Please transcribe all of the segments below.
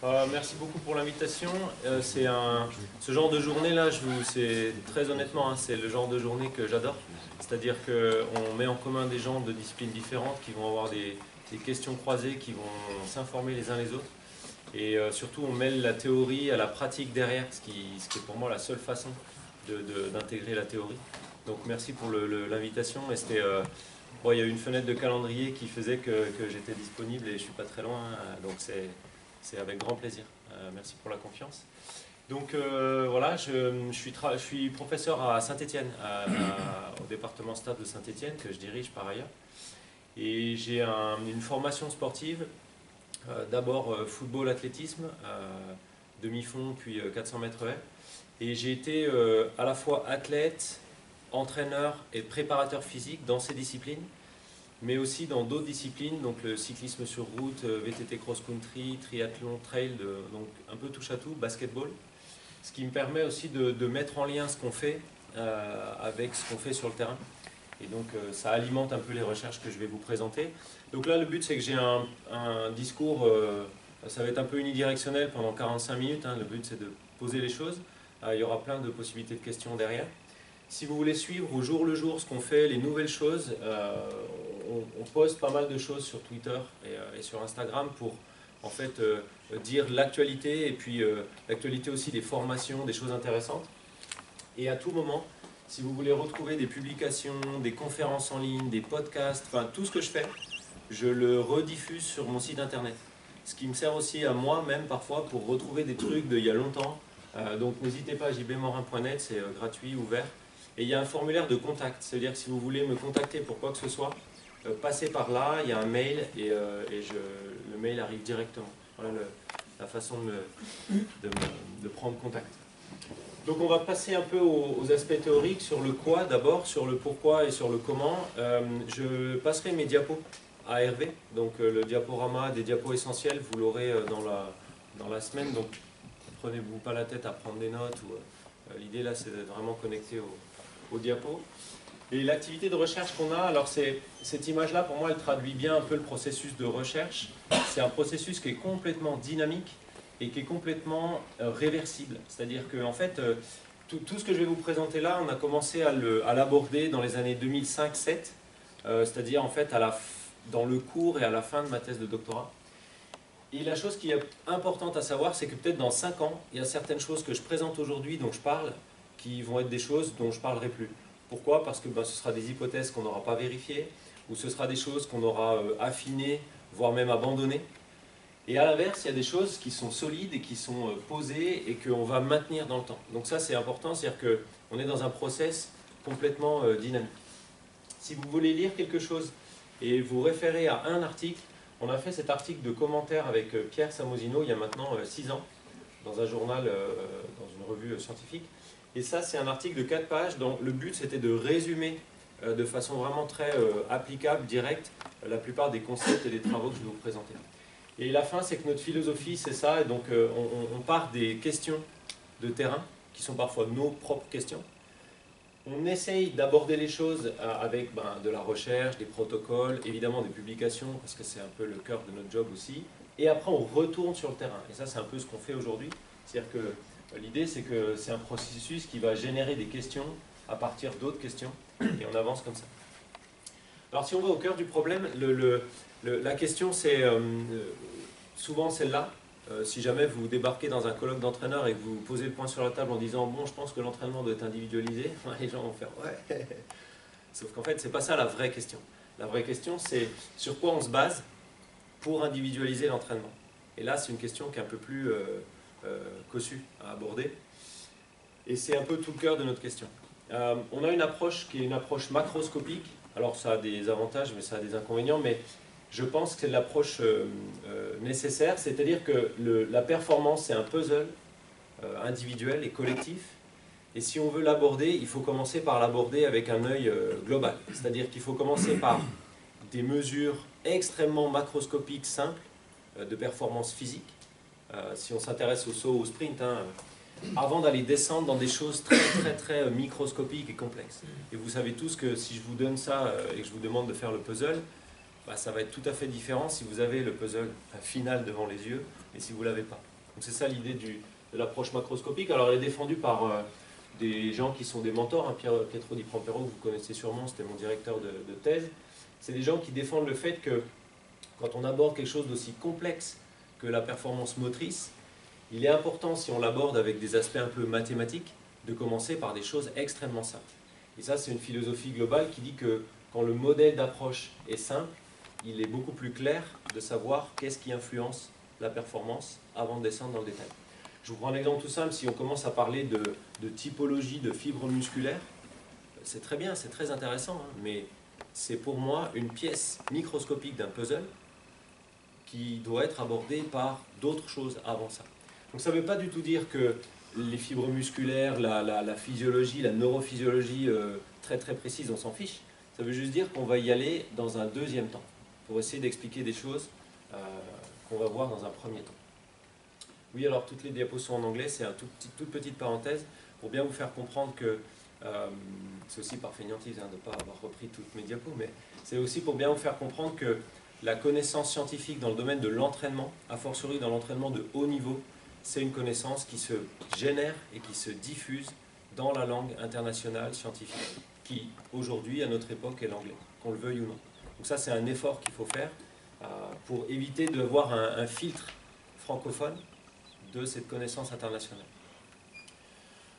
Merci beaucoup pour l'invitation. Ce genre de journée-là, c'est très honnêtement, hein, c'est le genre de journée que j'adore. C'est-à-dire qu'on met en commun des gens de disciplines différentes qui vont avoir des questions croisées, qui vont s'informer les uns les autres. Et surtout, on mêle la théorie à la pratique derrière, ce qui est pour moi la seule façon d'intégrer la théorie. Donc merci pour l'invitation. Et bon, il y a eu une fenêtre de calendrier qui faisait que j'étais disponible et je ne suis pas très loin, donc c'est avec grand plaisir. Merci pour la confiance. Donc voilà, je suis professeur à Saint-Étienne, au département STAPS de Saint-Étienne, que je dirige par ailleurs. Et j'ai une formation sportive, d'abord football, athlétisme, demi-fond, puis 400 mètres haies. Et j'ai été à la fois athlète, entraîneur et préparateur physique dans ces disciplines, mais aussi dans d'autres disciplines, donc le cyclisme sur route, VTT cross-country, triathlon, trail, donc un peu touche à tout, basketball. Ce qui me permet aussi de mettre en lien ce qu'on fait avec ce qu'on fait sur le terrain. Et donc ça alimente un peu les recherches que je vais vous présenter. Donc là, le but, c'est que j'ai un discours, ça va être un peu unidirectionnel pendant 45 minutes. Hein. Le but, c'est de poser les choses. Il y aura plein de possibilités de questions derrière. Si vous voulez suivre au jour le jour ce qu'on fait, les nouvelles choses, on poste pas mal de choses sur Twitter et sur Instagram pour en fait dire l'actualité et puis l'actualité aussi des formations, des choses intéressantes. Et à tout moment, si vous voulez retrouver des publications, des conférences en ligne, des podcasts, enfin tout ce que je fais, je le rediffuse sur mon site internet. Ce qui me sert aussi à moi-même parfois pour retrouver des trucs d'il y a longtemps. Donc n'hésitez pas, jbmorin.net, c'est gratuit, ouvert. Et il y a un formulaire de contact, c'est-à-dire que si vous voulez me contacter pour quoi que ce soit, passez par là, il y a un mail et le mail arrive directement. Voilà la façon de prendre contact. Donc on va passer un peu aux aspects théoriques, sur le quoi d'abord, sur le pourquoi et sur le comment. Je passerai mes diapos à Hervé, donc le diaporama des diapos essentiels, vous l'aurez dans la semaine, donc prenez-vous pas la tête à prendre des notes. L'idée là c'est d'être vraiment connecté aux diapos. Et l'activité de recherche qu'on a, alors cette image-là, pour moi, elle traduit bien un peu le processus de recherche. C'est un processus qui est complètement dynamique et qui est complètement réversible. C'est-à-dire que, en fait, tout ce que je vais vous présenter là, on a commencé à l'aborder dans les années 2005-7, c'est-à-dire en fait dans le cours et à la fin de ma thèse de doctorat. Et la chose qui est importante à savoir, c'est que peut-être dans 5 ans, il y a certaines choses que je présente aujourd'hui, dont je parle, qui vont être des choses dont je ne parlerai plus. Pourquoi? Parce que ce sera des hypothèses qu'on n'aura pas vérifiées, ou ce sera des choses qu'on aura affinées, voire même abandonnées. Et à l'inverse, il y a des choses qui sont solides et qui sont posées et qu'on va maintenir dans le temps. Donc ça, c'est important, c'est-à-dire qu'on est dans un process complètement dynamique. Si vous voulez lire quelque chose et vous référez à un article, on a fait cet article de commentaire avec Pierre Samosino il y a maintenant 6 ans, dans un journal, dans une revue scientifique. Et ça, c'est un article de 4 pages dont le but, c'était de résumer de façon vraiment très applicable, directe, la plupart des concepts et des travaux que je vais vous présenter. Et la fin, c'est que notre philosophie, c'est ça. Et donc, on part des questions de terrain, qui sont parfois nos propres questions. On essaye d'aborder les choses avec de la recherche, des protocoles, évidemment des publications, parce que c'est un peu le cœur de notre job aussi. Et après, on retourne sur le terrain. Et ça, c'est un peu ce qu'on fait aujourd'hui. C'est-à-dire que l'idée, c'est que c'est un processus qui va générer des questions à partir d'autres questions, et on avance comme ça. Alors si on va au cœur du problème, la question c'est souvent celle-là. Si jamais vous débarquez dans un colloque d'entraîneurs et que vous posez le point sur la table en disant « bon, je pense que l'entraînement doit être individualisé », les gens vont faire « ouais ». Sauf qu'en fait, c'est pas ça la vraie question. La vraie question, c'est sur quoi on se base pour individualiser l'entraînement. Et là, c'est une question qui est un peu plus cossue à aborder. Et c'est un peu tout le cœur de notre question. On a une approche qui est une approche macroscopique. Alors ça a des avantages, mais ça a des inconvénients. Mais je pense que c'est l'approche nécessaire. C'est-à-dire que la performance, c'est un puzzle individuel et collectif. Et si on veut l'aborder, il faut commencer par l'aborder avec un œil global. C'est-à-dire qu'il faut commencer par des mesures extrêmement macroscopiques, simples, de performance physique. Si on s'intéresse au saut, au sprint, avant d'aller descendre dans des choses très microscopiques et complexes. Et vous savez tous que si je vous donne ça et que je vous demande de faire le puzzle, bah, ça va être tout à fait différent si vous avez le puzzle final devant les yeux et si vous ne l'avez pas. Donc c'est ça l'idée de l'approche macroscopique. Alors elle est défendue par des gens qui sont des mentors, hein. Pietro Di Prospero, que vous connaissez sûrement, c'était mon directeur de thèse. C'est des gens qui défendent le fait que quand on aborde quelque chose d'aussi complexe que la performance motrice, il est important, si on l'aborde avec des aspects un peu mathématiques, de commencer par des choses extrêmement simples. Et ça, c'est une philosophie globale qui dit que quand le modèle d'approche est simple, il est beaucoup plus clair de savoir qu'est-ce qui influence la performance avant de descendre dans le détail. Je vous prends un exemple tout simple. Si on commence à parler de typologie de fibres musculaires, c'est très bien, c'est très intéressant, hein, mais c'est pour moi une pièce microscopique d'un puzzle qui doit être abordée par d'autres choses avant ça. Donc ça ne veut pas du tout dire que les fibres musculaires, la physiologie, la neurophysiologie très très précise, on s'en fiche. Ça veut juste dire qu'on va y aller dans un deuxième temps, pour essayer d'expliquer des choses qu'on va voir dans un premier temps. Oui, alors toutes les diapos sont en anglais, c'est une toute petite parenthèse, pour bien vous faire comprendre que, c'est aussi par fainéantise hein, de ne pas avoir repris toutes mes diapos, mais c'est aussi pour bien vous faire comprendre que la connaissance scientifique dans le domaine de l'entraînement, a fortiori dans l'entraînement de haut niveau, c'est une connaissance qui se génère et qui se diffuse dans la langue internationale scientifique, qui aujourd'hui, à notre époque, est l'anglais, qu'on le veuille ou non. Donc ça, c'est un effort qu'il faut faire pour éviter d'avoir un filtre francophone de cette connaissance internationale.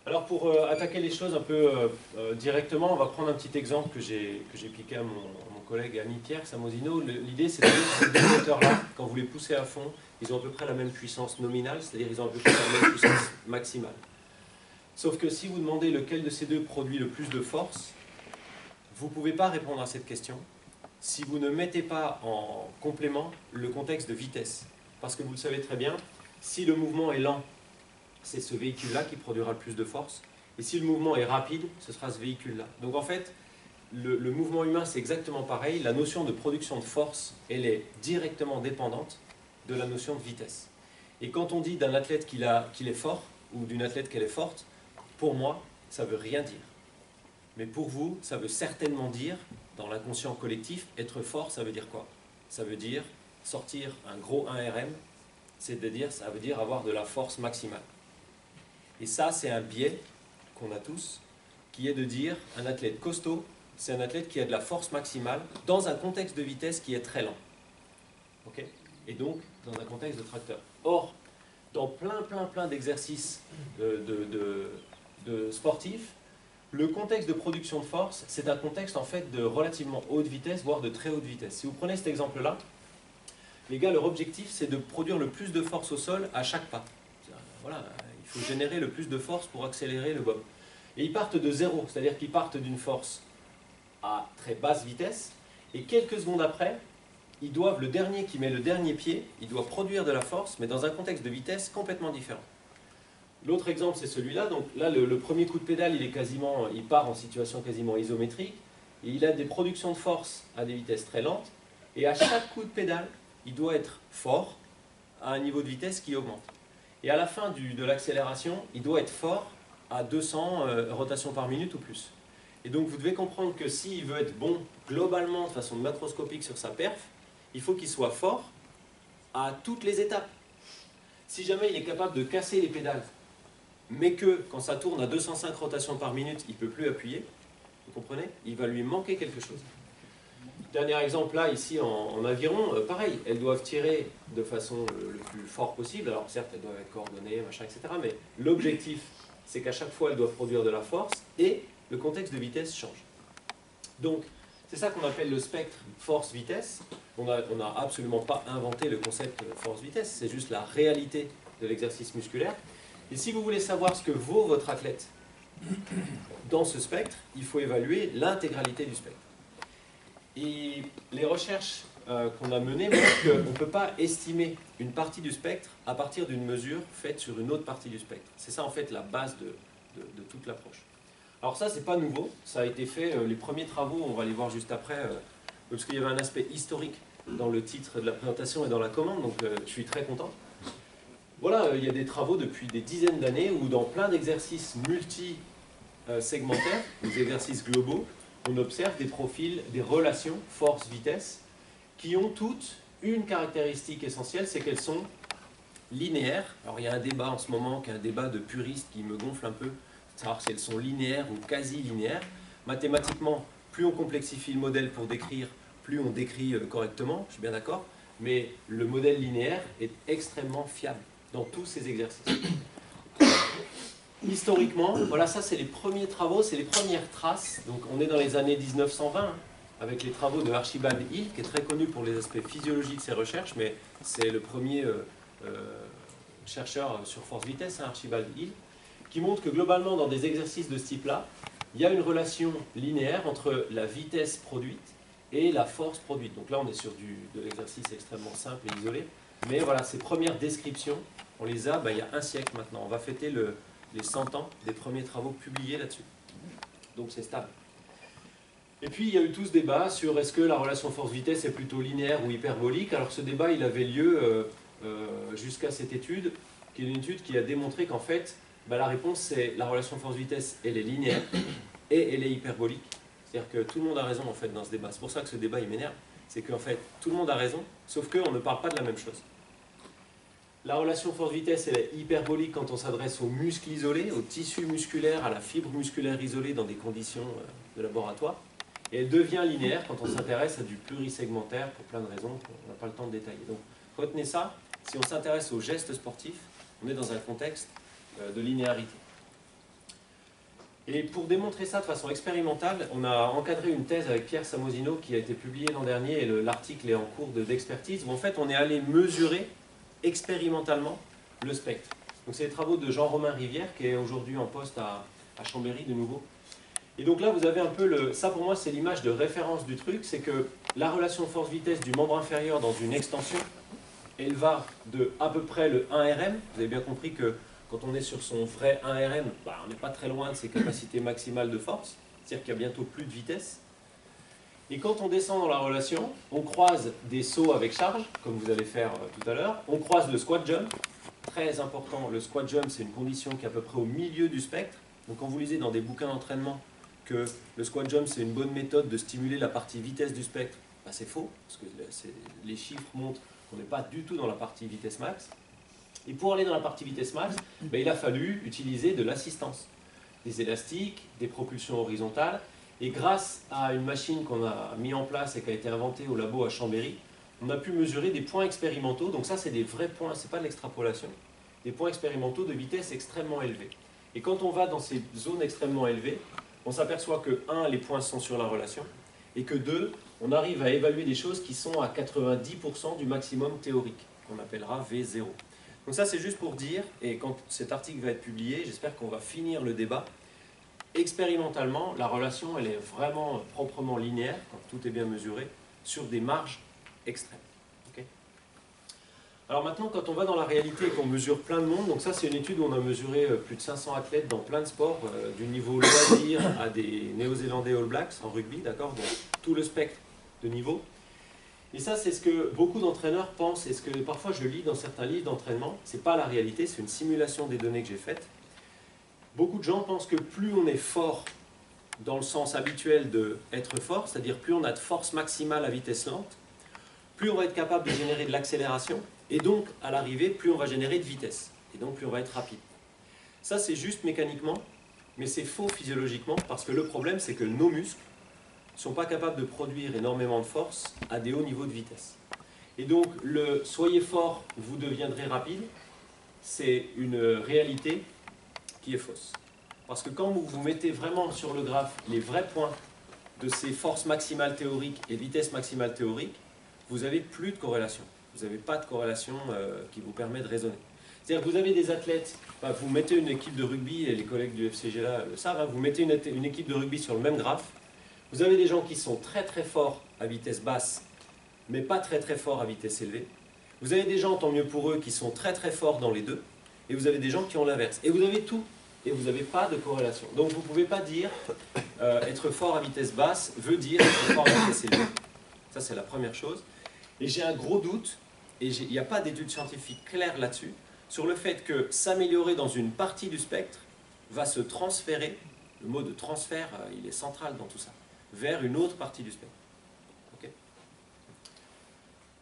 Alors pour attaquer les choses un peu directement, on va prendre un petit exemple que j'ai piqué à mon collègue ami Pierre Samosino. L'idée, c'est de dire que ces deux moteurs-là, quand vous les poussez à fond, ils ont à peu près la même puissance nominale, c'est-à-dire ils ont à peu près la même puissance maximale. Sauf que si vous demandez lequel de ces deux produit le plus de force, vous ne pouvez pas répondre à cette question si vous ne mettez pas en complément le contexte de vitesse. Parce que vous le savez très bien, si le mouvement est lent, c'est ce véhicule-là qui produira le plus de force. Et si le mouvement est rapide, ce sera ce véhicule-là. Donc en fait, le mouvement humain, c'est exactement pareil. La notion de production de force, elle est directement dépendante de la notion de vitesse. Et quand on dit d'un athlète qu'il est fort, ou d'une athlète qu'elle est forte, pour moi, ça ne veut rien dire. Mais pour vous, ça veut certainement dire, dans l'inconscient collectif, être fort, ça veut dire quoi? Ça veut dire sortir un gros 1RM, c'est-à-dire, ça veut dire avoir de la force maximale. Et ça, c'est un biais qu'on a tous, qui est de dire un athlète costaud, c'est un athlète qui a de la force maximale dans un contexte de vitesse qui est très lent. Okay? Et donc, dans un contexte de tracteur. Or, dans plein d'exercices de sportifs, le contexte de production de force, c'est un contexte en fait de relativement haute vitesse, voire de très haute vitesse. Si vous prenez cet exemple-là, les gars, leur objectif, c'est de produire le plus de force au sol à chaque pas. Voilà, il faut générer le plus de force pour accélérer le bob. Et ils partent de zéro, c'est-à-dire qu'ils partent d'une force à très basse vitesse, et quelques secondes après, ils doivent, le dernier qui met le dernier pied, il doit produire de la force, mais dans un contexte de vitesse complètement différent. L'autre exemple, c'est celui-là. Donc là, le premier coup de pédale, il part en situation quasiment isométrique, et il a des productions de force à des vitesses très lentes, et à chaque coup de pédale, il doit être fort à un niveau de vitesse qui augmente. Et à la fin de l'accélération, il doit être fort à 200 rotations par minute ou plus. Et donc vous devez comprendre que s'il veut être bon globalement de façon macroscopique sur sa perf, il faut qu'il soit fort à toutes les étapes. Si jamais il est capable de casser les pédales, mais que quand ça tourne à 205 rotations par minute, il ne peut plus appuyer, vous comprenez? Il va lui manquer quelque chose. Dernier exemple là, ici en aviron, pareil, elles doivent tirer de façon le plus fort possible. Alors certes, elles doivent être coordonnées, machin, etc. Mais l'objectif, c'est qu'à chaque fois, elles doivent produire de la force et le contexte de vitesse change. Donc, c'est ça qu'on appelle le spectre force-vitesse. On n'a absolument pas inventé le concept force-vitesse, c'est juste la réalité de l'exercice musculaire. Et si vous voulez savoir ce que vaut votre athlète dans ce spectre, il faut évaluer l'intégralité du spectre. Et les recherches qu'on a menées montrent qu'on ne peut pas estimer une partie du spectre à partir d'une mesure faite sur une autre partie du spectre. C'est ça en fait la base de toute l'approche. Alors ça, c'est pas nouveau, ça a été fait, les premiers travaux, on va les voir juste après, parce qu'il y avait un aspect historique dans le titre de la présentation et dans la commande, donc je suis très content. Voilà, il y a des travaux depuis des dizaines d'années où dans plein d'exercices multi-segmentaires, des exercices globaux, on observe des profils, des relations force-vitesse qui ont toutes une caractéristique essentielle, c'est qu'elles sont linéaires. Alors il y a un débat en ce moment, qui est un débat de puristes qui me gonfle un peu, de savoir si elles sont linéaires ou quasi linéaires. Mathématiquement, plus on complexifie le modèle pour décrire, plus on décrit correctement, je suis bien d'accord, mais le modèle linéaire est extrêmement fiable dans tous ces exercices. Historiquement, voilà, ça c'est les premiers travaux, c'est les premières traces. Donc on est dans les années 1920, hein, avec les travaux de Archibald Hill, qui est très connu pour les aspects physiologiques de ses recherches, mais c'est le premier chercheur sur force-vitesse, hein, Archibald Hill, qui montre que globalement dans des exercices de ce type-là, il y a une relation linéaire entre la vitesse produite et la force produite. Donc là on est sur de l'exercice extrêmement simple et isolé, mais voilà, ces premières descriptions, on les a il y a un siècle maintenant. On va fêter les 100 ans des premiers travaux publiés là-dessus. Donc c'est stable. Et puis il y a eu tout ce débat sur est-ce que la relation force-vitesse est plutôt linéaire ou hyperbolique. Alors ce débat il avait lieu jusqu'à cette étude, qui est une étude qui a démontré qu'en fait, la réponse c'est la relation force-vitesse, elle est linéaire et elle est hyperbolique. C'est-à-dire que tout le monde a raison en fait dans ce débat. C'est pour ça que ce débat il m'énerve. C'est qu'en fait, tout le monde a raison, sauf qu'on ne parle pas de la même chose. La relation force-vitesse, elle est hyperbolique quand on s'adresse aux muscles isolés, aux tissus musculaires, à la fibre musculaire isolée dans des conditions de laboratoire. Et elle devient linéaire quand on s'intéresse à du plurisegmentaire pour plein de raisons qu'on n'a pas le temps de détailler. Donc retenez ça, si on s'intéresse aux gestes sportifs, on est dans un contexte de linéarité. Et pour démontrer ça de façon expérimentale, on a encadré une thèse avec Pierre Samozino qui a été publiée l'an dernier et l'article est en cours d'expertise, où en fait on est allé mesurer expérimentalement le spectre. Donc c'est les travaux de Jean-Romain Rivière qui est aujourd'hui en poste à Chambéry de nouveau. Et donc là vous avez un peu ça pour moi c'est l'image de référence du truc, c'est que la relation force-vitesse du membre inférieur dans une extension, elle va de à peu près le 1 RM. Vous avez bien compris que quand on est sur son vrai 1 RM, on n'est pas très loin de ses capacités maximales de force, c'est-à-dire qu'il y a bientôt plus de vitesse. Et quand on descend dans la relation, on croise des sauts avec charge, comme vous allez faire tout à l'heure. On croise le squat jump, très important. Le squat jump, c'est une condition qui est à peu près au milieu du spectre. Donc quand vous lisez dans des bouquins d'entraînement que le squat jump, c'est une bonne méthode de stimuler la partie vitesse du spectre, c'est faux, parce que les chiffres montrent qu'on n'est pas du tout dans la partie vitesse max. Et pour aller dans la partie vitesse max, il a fallu utiliser de l'assistance, des élastiques, des propulsions horizontales. Et grâce à une machine qu'on a mis en place et qui a été inventée au labo à Chambéry, on a pu mesurer des points expérimentaux. Donc ça, c'est des vrais points, ce n'est pas de l'extrapolation. Des points expérimentaux de vitesse extrêmement élevée. Et quand on va dans ces zones extrêmement élevées, on s'aperçoit que 1, les points sont sur la relation, et que 2, on arrive à évaluer des choses qui sont à 90% du maximum théorique, qu'on appellera V0. Donc ça, c'est juste pour dire, et quand cet article va être publié, j'espère qu'on va finir le débat. Expérimentalement, la relation, elle est vraiment proprement linéaire, quand tout est bien mesuré, sur des marges extrêmes. Okay. Alors maintenant, quand on va dans la réalité et qu'on mesure plein de monde, donc ça c'est une étude où on a mesuré plus de 500 athlètes dans plein de sports, du niveau loisir à des Néo-Zélandais All Blacks en rugby, d'accord, donc tout le spectre de niveau. Et ça, c'est ce que beaucoup d'entraîneurs pensent, et ce que parfois je lis dans certains livres d'entraînement. Ce n'est pas la réalité, c'est une simulation des données que j'ai faites. Beaucoup de gens pensent que plus on est fort dans le sens habituel d'être fort, c'est-à-dire plus on a de force maximale à vitesse lente, plus on va être capable de générer de l'accélération, et donc à l'arrivée, plus on va générer de vitesse, et donc plus on va être rapide. Ça, c'est juste mécaniquement, mais c'est faux physiologiquement, parce que le problème, c'est que nos muscles ne sont pas capables de produire énormément de force à des hauts niveaux de vitesse. Et donc, le « soyez fort, vous deviendrez rapide », c'est une réalité qui est fausse. Parce que quand vous mettez vraiment sur le graphe les vrais points de ces forces maximales théoriques et vitesse maximale théorique, vous n'avez plus de corrélation. Vous n'avez pas de corrélation qui vous permet de raisonner. C'est-à-dire que vous avez des athlètes, vous mettez une équipe de rugby, et les collègues du FCG là le savent, vous mettez une équipe de rugby sur le même graphe, vous avez des gens qui sont très très forts à vitesse basse, mais pas très très forts à vitesse élevée. Vous avez des gens, tant mieux pour eux, qui sont très très forts dans les deux, et vous avez des gens qui ont l'inverse. Et vous avez tout, et vous n'avez pas de corrélation. Donc vous ne pouvez pas dire être fort à vitesse basse veut dire être fort à vitesse élevée. Ça c'est la première chose. Et j'ai un gros doute, et il n'y a pas d'études scientifiques claires là-dessus, sur le fait que s'améliorer dans une partie du spectre va se transférer, le mot de transfert, il est central dans tout ça, vers une autre partie du spectre. Okay.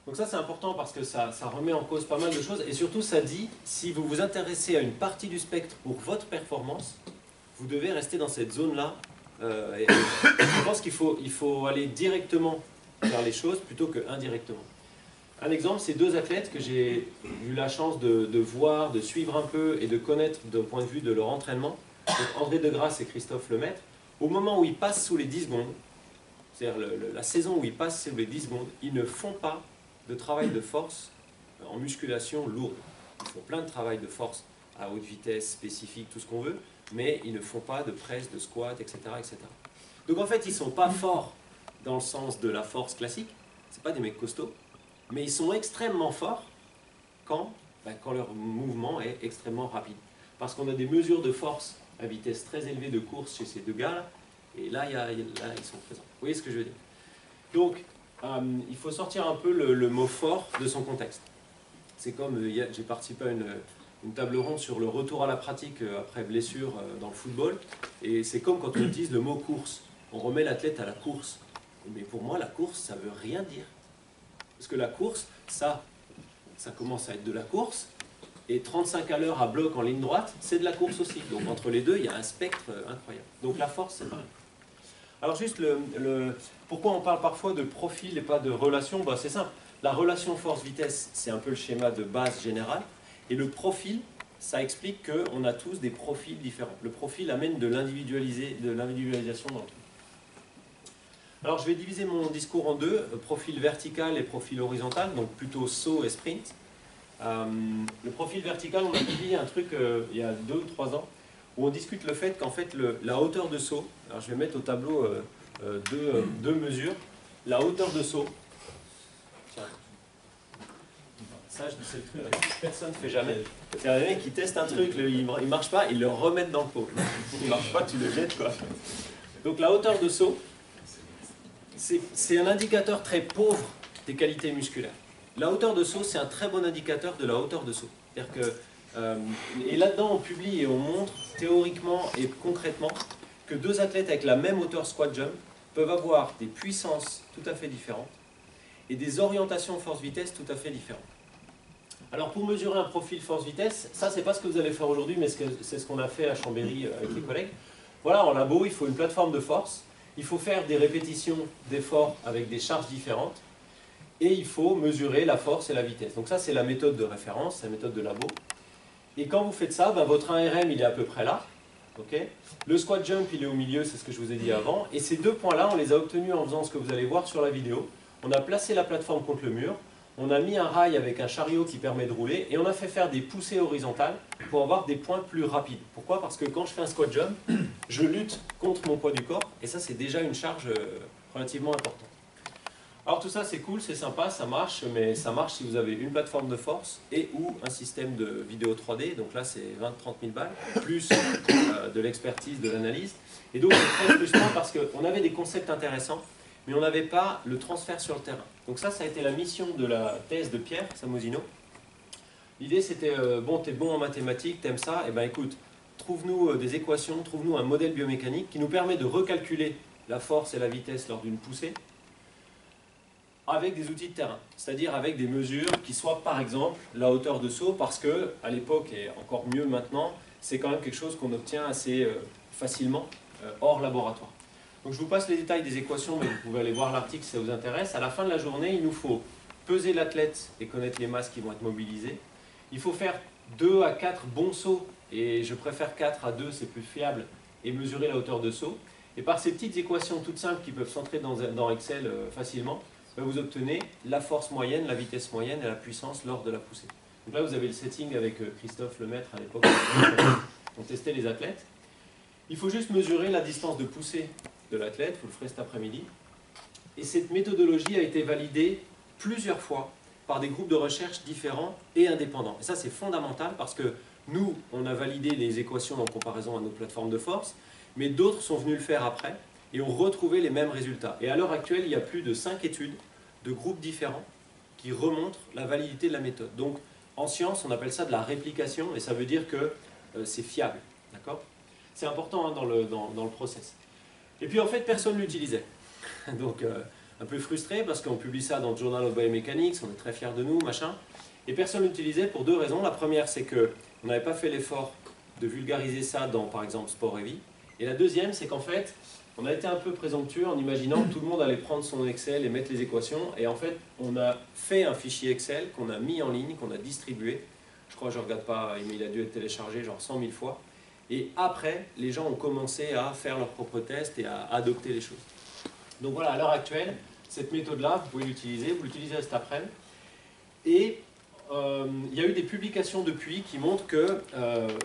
Donc ça c'est important parce que ça remet en cause pas mal de choses et surtout ça dit, si vous vous intéressez à une partie du spectre pour votre performance, vous devez rester dans cette zone-là. Et je pense qu'il faut aller directement vers les choses plutôt que indirectement. Un exemple, c'est deux athlètes que j'ai eu la chance de voir, de suivre un peu et de connaître d'un point de vue de leur entraînement. Donc André Degrasse et Christophe Lemaître. Au moment où ils passent sous les 10 secondes, c'est-à-dire la saison où ils passent sous les 10 secondes, ils ne font pas de travail de force en musculation lourde. Ils font plein de travail de force à haute vitesse, spécifique, tout ce qu'on veut, mais ils ne font pas de presse, de squat, etc., etc. Donc en fait, ils ne sont pas forts dans le sens de la force classique, ce pas des mecs costauds, mais ils sont extrêmement forts quand leur mouvement est extrêmement rapide. Parce qu'on a des mesures de force à vitesse très élevée de course chez ces deux gars-là, et là, ils sont présents. Vous voyez ce que je veux dire? Donc, il faut sortir un peu le mot fort de son contexte. C'est comme, j'ai participé à une table ronde sur le retour à la pratique après blessure dans le football, et c'est comme quand on utilise le mot course. On remet l'athlète à la course. Mais pour moi, la course, ça ne veut rien dire. Parce que la course, ça commence à être de la course, et 35 à l'heure à bloc en ligne droite, c'est de la course aussi. Donc entre les deux, il y a un spectre incroyable. Donc la force, c'est pareil. Alors juste, pourquoi on parle parfois de profil et pas de relation? C'est simple. La relation force-vitesse, c'est un peu le schéma de base général. Et le profil, ça explique qu'on a tous des profils différents. Le profil amène de l'individualisation dans le truc. Alors je vais diviser mon discours en deux, profil vertical et profil horizontal, donc plutôt saut et sprint. Le profil vertical, on a publié un truc il y a 2 ou 3 ans, où on discute le fait qu'en fait la hauteur de saut, alors je vais mettre au tableau deux mesures, la hauteur de saut, tiens, ça c'est le truc que personne ne fait jamais, c'est un mec qui teste un truc, il ne marche pas, ils le remettent dans le pot, il ne marche pas, tu le jettes quoi. Donc la hauteur de saut, c'est un indicateur très pauvre des qualités musculaires. La hauteur de saut, c'est un très bon indicateur de la hauteur de saut. C'est-à-dire que, et là-dedans, on publie et on montre théoriquement et concrètement que deux athlètes avec la même hauteur squat jump peuvent avoir des puissances tout à fait différentes et des orientations force-vitesse tout à fait différentes. Alors pour mesurer un profil force-vitesse, ça c'est pas ce que vous allez faire aujourd'hui, mais c'est ce qu'on a fait à Chambéry avec les collègues. Voilà, en labo, il faut une plateforme de force, il faut faire des répétitions d'efforts avec des charges différentes, et il faut mesurer la force et la vitesse. Donc ça, c'est la méthode de référence, c'est la méthode de labo. Et quand vous faites ça, votre 1RM, il est à peu près là. Okay, le squat jump, il est au milieu, c'est ce que je vous ai dit avant. Et ces deux points-là, on les a obtenus en faisant ce que vous allez voir sur la vidéo. On a placé la plateforme contre le mur, on a mis un rail avec un chariot qui permet de rouler, et on a fait faire des poussées horizontales pour avoir des points plus rapides. Pourquoi? Parce que quand je fais un squat jump, je lutte contre mon poids du corps, et ça, c'est déjà une charge relativement importante. Alors tout ça c'est cool, c'est sympa, ça marche, mais ça marche si vous avez une plateforme de force et ou un système de vidéo 3D, donc là c'est 20-30 000 balles, plus de l'expertise, de l'analyse. Et donc c'est très frustrant parce qu'on avait des concepts intéressants, mais on n'avait pas le transfert sur le terrain. Donc ça a été la mission de la thèse de Pierre Samozino. L'idée c'était, bon t'es bon en mathématiques, t'aimes ça, et ben écoute, trouve-nous des équations, trouve-nous un modèle biomécanique qui nous permet de recalculer la force et la vitesse lors d'une poussée, avec des outils de terrain, c'est-à-dire avec des mesures qui soient par exemple la hauteur de saut, parce que à l'époque et encore mieux maintenant, c'est quand même quelque chose qu'on obtient assez facilement hors laboratoire. Donc je vous passe les détails des équations, mais vous pouvez aller voir l'article si ça vous intéresse. À la fin de la journée, il nous faut peser l'athlète et connaître les masses qui vont être mobilisées. Il faut faire 2 à 4 bons sauts, et je préfère 4 à 2, c'est plus fiable, et mesurer la hauteur de saut. Et par ces petites équations toutes simples qui peuvent s'entrer dans Excel facilement, vous obtenez la force moyenne, la vitesse moyenne et la puissance lors de la poussée. Donc là, vous avez le setting avec Christophe Lemaître à l'époque, on testait les athlètes. Il faut juste mesurer la distance de poussée de l'athlète, vous le ferez cet après-midi. Et cette méthodologie a été validée plusieurs fois par des groupes de recherche différents et indépendants. Et ça, c'est fondamental parce que nous, on a validé les équations en comparaison à nos plateformes de force, mais d'autres sont venus le faire après et ont retrouvé les mêmes résultats. Et à l'heure actuelle, il y a plus de 5 études de groupes différents qui remontrent la validité de la méthode. Donc, en science, on appelle ça de la réplication, et ça veut dire que c'est fiable. D'accord ? C'est important hein, dans le process. Et puis, en fait, personne ne l'utilisait. Donc, un peu frustrés parce qu'on publie ça dans le Journal of Biomechanics, on est très fiers de nous, machin. Et personne ne l'utilisait pour deux raisons. La première, c'est qu'on n'avait pas fait l'effort de vulgariser ça dans, par exemple, Sport et Vie. Et la deuxième, c'est qu'en fait, on a été un peu présomptueux en imaginant que tout le monde allait prendre son Excel et mettre les équations. Et en fait, on a fait un fichier Excel qu'on a mis en ligne, qu'on a distribué. Je crois, je ne regarde pas, mais il a dû être téléchargé genre 100 000 fois. Et après, les gens ont commencé à faire leurs propres tests et à adopter les choses. Donc voilà, à l'heure actuelle, cette méthode-là, vous pouvez l'utiliser, vous l'utilisez cet après-midi. Et il y a eu des publications depuis qui montrent que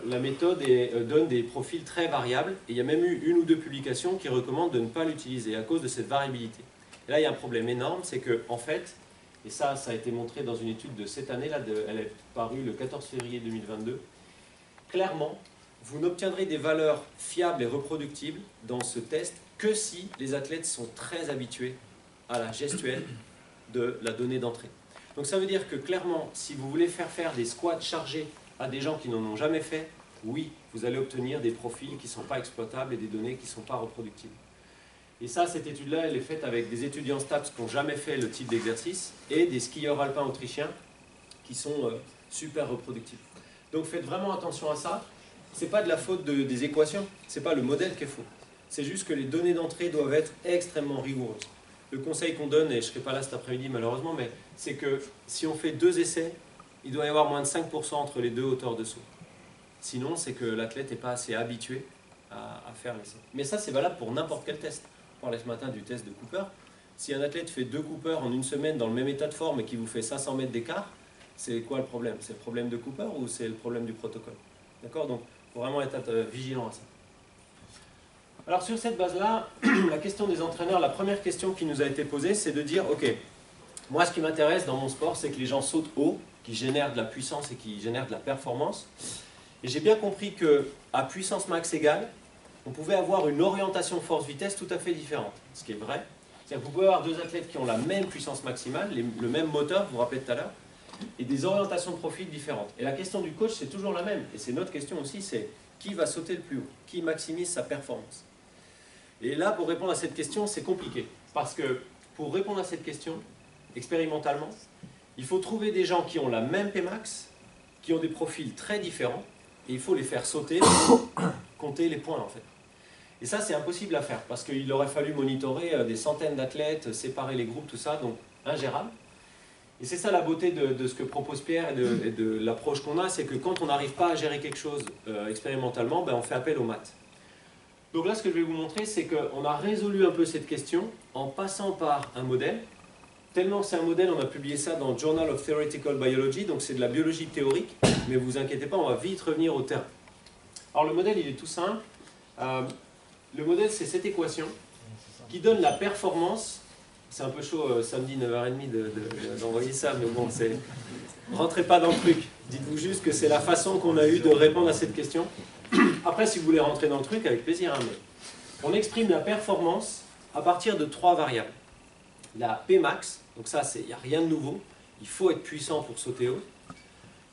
la méthode donne des profils très variables. Et il y a même eu une ou deux publications qui recommandent de ne pas l'utiliser à cause de cette variabilité. Et là, il y a un problème énorme, c'est que en fait, et ça a été montré dans une étude de cette année, elle est parue le 14 février 2022, clairement, vous n'obtiendrez des valeurs fiables et reproductibles dans ce test que si les athlètes sont très habitués à la gestuelle de la donnée d'entrée. Donc ça veut dire que clairement, si vous voulez faire des squats chargés à des gens qui n'en ont jamais fait, oui, vous allez obtenir des profils qui ne sont pas exploitables et des données qui ne sont pas reproductibles. Et ça, cette étude-là, elle est faite avec des étudiants STAPS qui n'ont jamais fait le type d'exercice et des skieurs alpins autrichiens qui sont super reproductibles. Donc faites vraiment attention à ça. Ce n'est pas de la faute des équations, ce n'est pas le modèle qui est faux. C'est juste que les données d'entrée doivent être extrêmement rigoureuses. Le conseil qu'on donne, et je ne serai pas là cet après-midi malheureusement, mais c'est que si on fait 2 essais, il doit y avoir moins de 5% entre les deux hauteurs de saut. Sinon, c'est que l'athlète n'est pas assez habitué à faire l'essai. Mais ça, c'est valable pour n'importe quel test. On parlait ce matin du test de Cooper. Si un athlète fait 2 Cooper en une semaine dans le même état de forme et qui vous fait 500 mètres d'écart, c'est quoi le problème? C'est le problème de Cooper ou c'est le problème du protocole? D'accord? Donc, il faut vraiment être vigilant à ça. Alors sur cette base-là, la question des entraîneurs, la première question qui nous a été posée, c'est de dire, ok, moi ce qui m'intéresse dans mon sport, c'est que les gens sautent haut, qui génèrent de la puissance et qui génèrent de la performance. Et j'ai bien compris qu'à puissance max égale, on pouvait avoir une orientation force-vitesse tout à fait différente, ce qui est vrai. C'est-à-dire que vous pouvez avoir deux athlètes qui ont la même puissance maximale, le même moteur, vous vous rappelez tout à l'heure, et des orientations de profil différentes. Et la question du coach, c'est toujours la même. Et c'est notre question aussi, c'est qui va sauter le plus haut? Qui maximise sa performance? Et là, pour répondre à cette question, c'est compliqué. Parce que pour répondre à cette question, expérimentalement, il faut trouver des gens qui ont la même Pmax, qui ont des profils très différents, et il faut les faire sauter pour compter les points en fait. Et ça, c'est impossible à faire, parce qu'il aurait fallu monitorer des centaines d'athlètes, séparer les groupes, tout ça, donc ingérable. Et c'est ça la beauté de ce que propose Pierre et de l'approche qu'on a, c'est que quand on n'arrive pas à gérer quelque chose expérimentalement, ben on fait appel aux maths. Donc là, ce que je vais vous montrer, c'est qu'on a résolu un peu cette question en passant par un modèle. Tellement c'est un modèle, on a publié ça dans le Journal of Theoretical Biology, donc c'est de la biologie théorique, mais vous inquiétez pas, on va vite revenir au terrain. Alors le modèle, il est tout simple. Le modèle, c'est cette équation qui donne la performance. C'est un peu chaud samedi 9h30 d'envoyer ça, mais bon, rentrez pas dans le truc. Dites-vous juste que c'est la façon qu'on a eu de répondre à cette question. Après, si vous voulez rentrer dans le truc, avec plaisir. Hein, mais on exprime la performance à partir de 3 variables. La Pmax, donc ça, il n'y a rien de nouveau. Il faut être puissant pour sauter haut.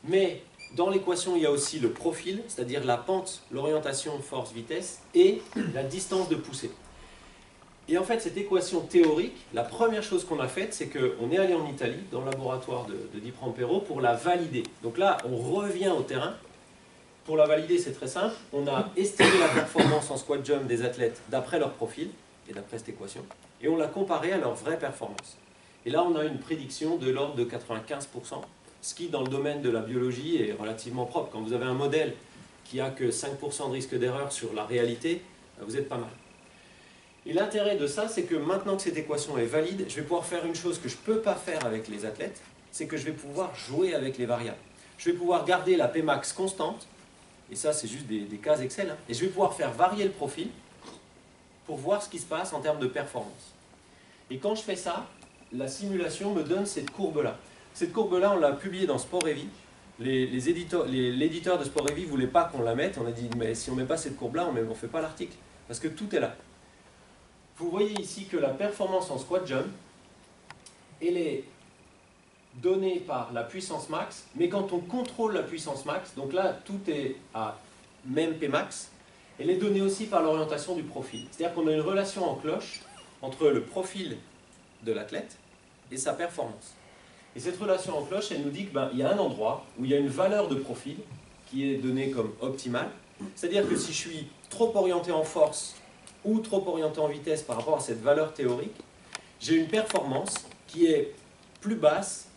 Mais dans l'équation, il y a aussi le profil, c'est-à-dire la pente, l'orientation, force, vitesse, et la distance de poussée. Et en fait, cette équation théorique, la première chose qu'on a faite, c'est qu'on est allé en Italie, dans le laboratoire de Di Prampero, pour la valider. Donc là, on revient au terrain. Pour la valider, c'est très simple. On a estimé la performance en squat jump des athlètes d'après leur profil, et d'après cette équation, et on l'a comparé à leur vraie performance. Et là, on a une prédiction de l'ordre de 95%, ce qui, dans le domaine de la biologie, est relativement propre. Quand vous avez un modèle qui a que 5% de risque d'erreur sur la réalité, vous êtes pas mal. Et l'intérêt de ça, c'est que maintenant que cette équation est valide, je vais pouvoir faire une chose que je ne peux pas faire avec les athlètes, c'est que je vais pouvoir jouer avec les variables. Je vais pouvoir garder la Pmax constante, et ça c'est juste des cases Excel, hein, et je vais pouvoir faire varier le profil pour voir ce qui se passe en termes de performance. Et quand je fais ça, la simulation me donne cette courbe-là. Cette courbe-là, on l'a publiée dans Sport et Vie. L'éditeur de Sport et Vie ne voulait pas qu'on la mette. On a dit, mais si on ne met pas cette courbe-là, on ne fait pas l'article. Parce que tout est là. Vous voyez ici que la performance en squat jump, elle est donnée par la puissance max, mais quand on contrôle la puissance max, donc là, tout est à même Pmax, elle est donnée aussi par l'orientation du profil. C'est-à-dire qu'on a une relation en cloche entre le profil de l'athlète et sa performance. Et cette relation en cloche, elle nous dit qu'il y a un endroit où il y a une valeur de profil qui est donnée comme optimale. C'est-à-dire que si je suis trop orienté en force ou trop orienté en vitesse par rapport à cette valeur théorique, j'ai une performance qui est plus basse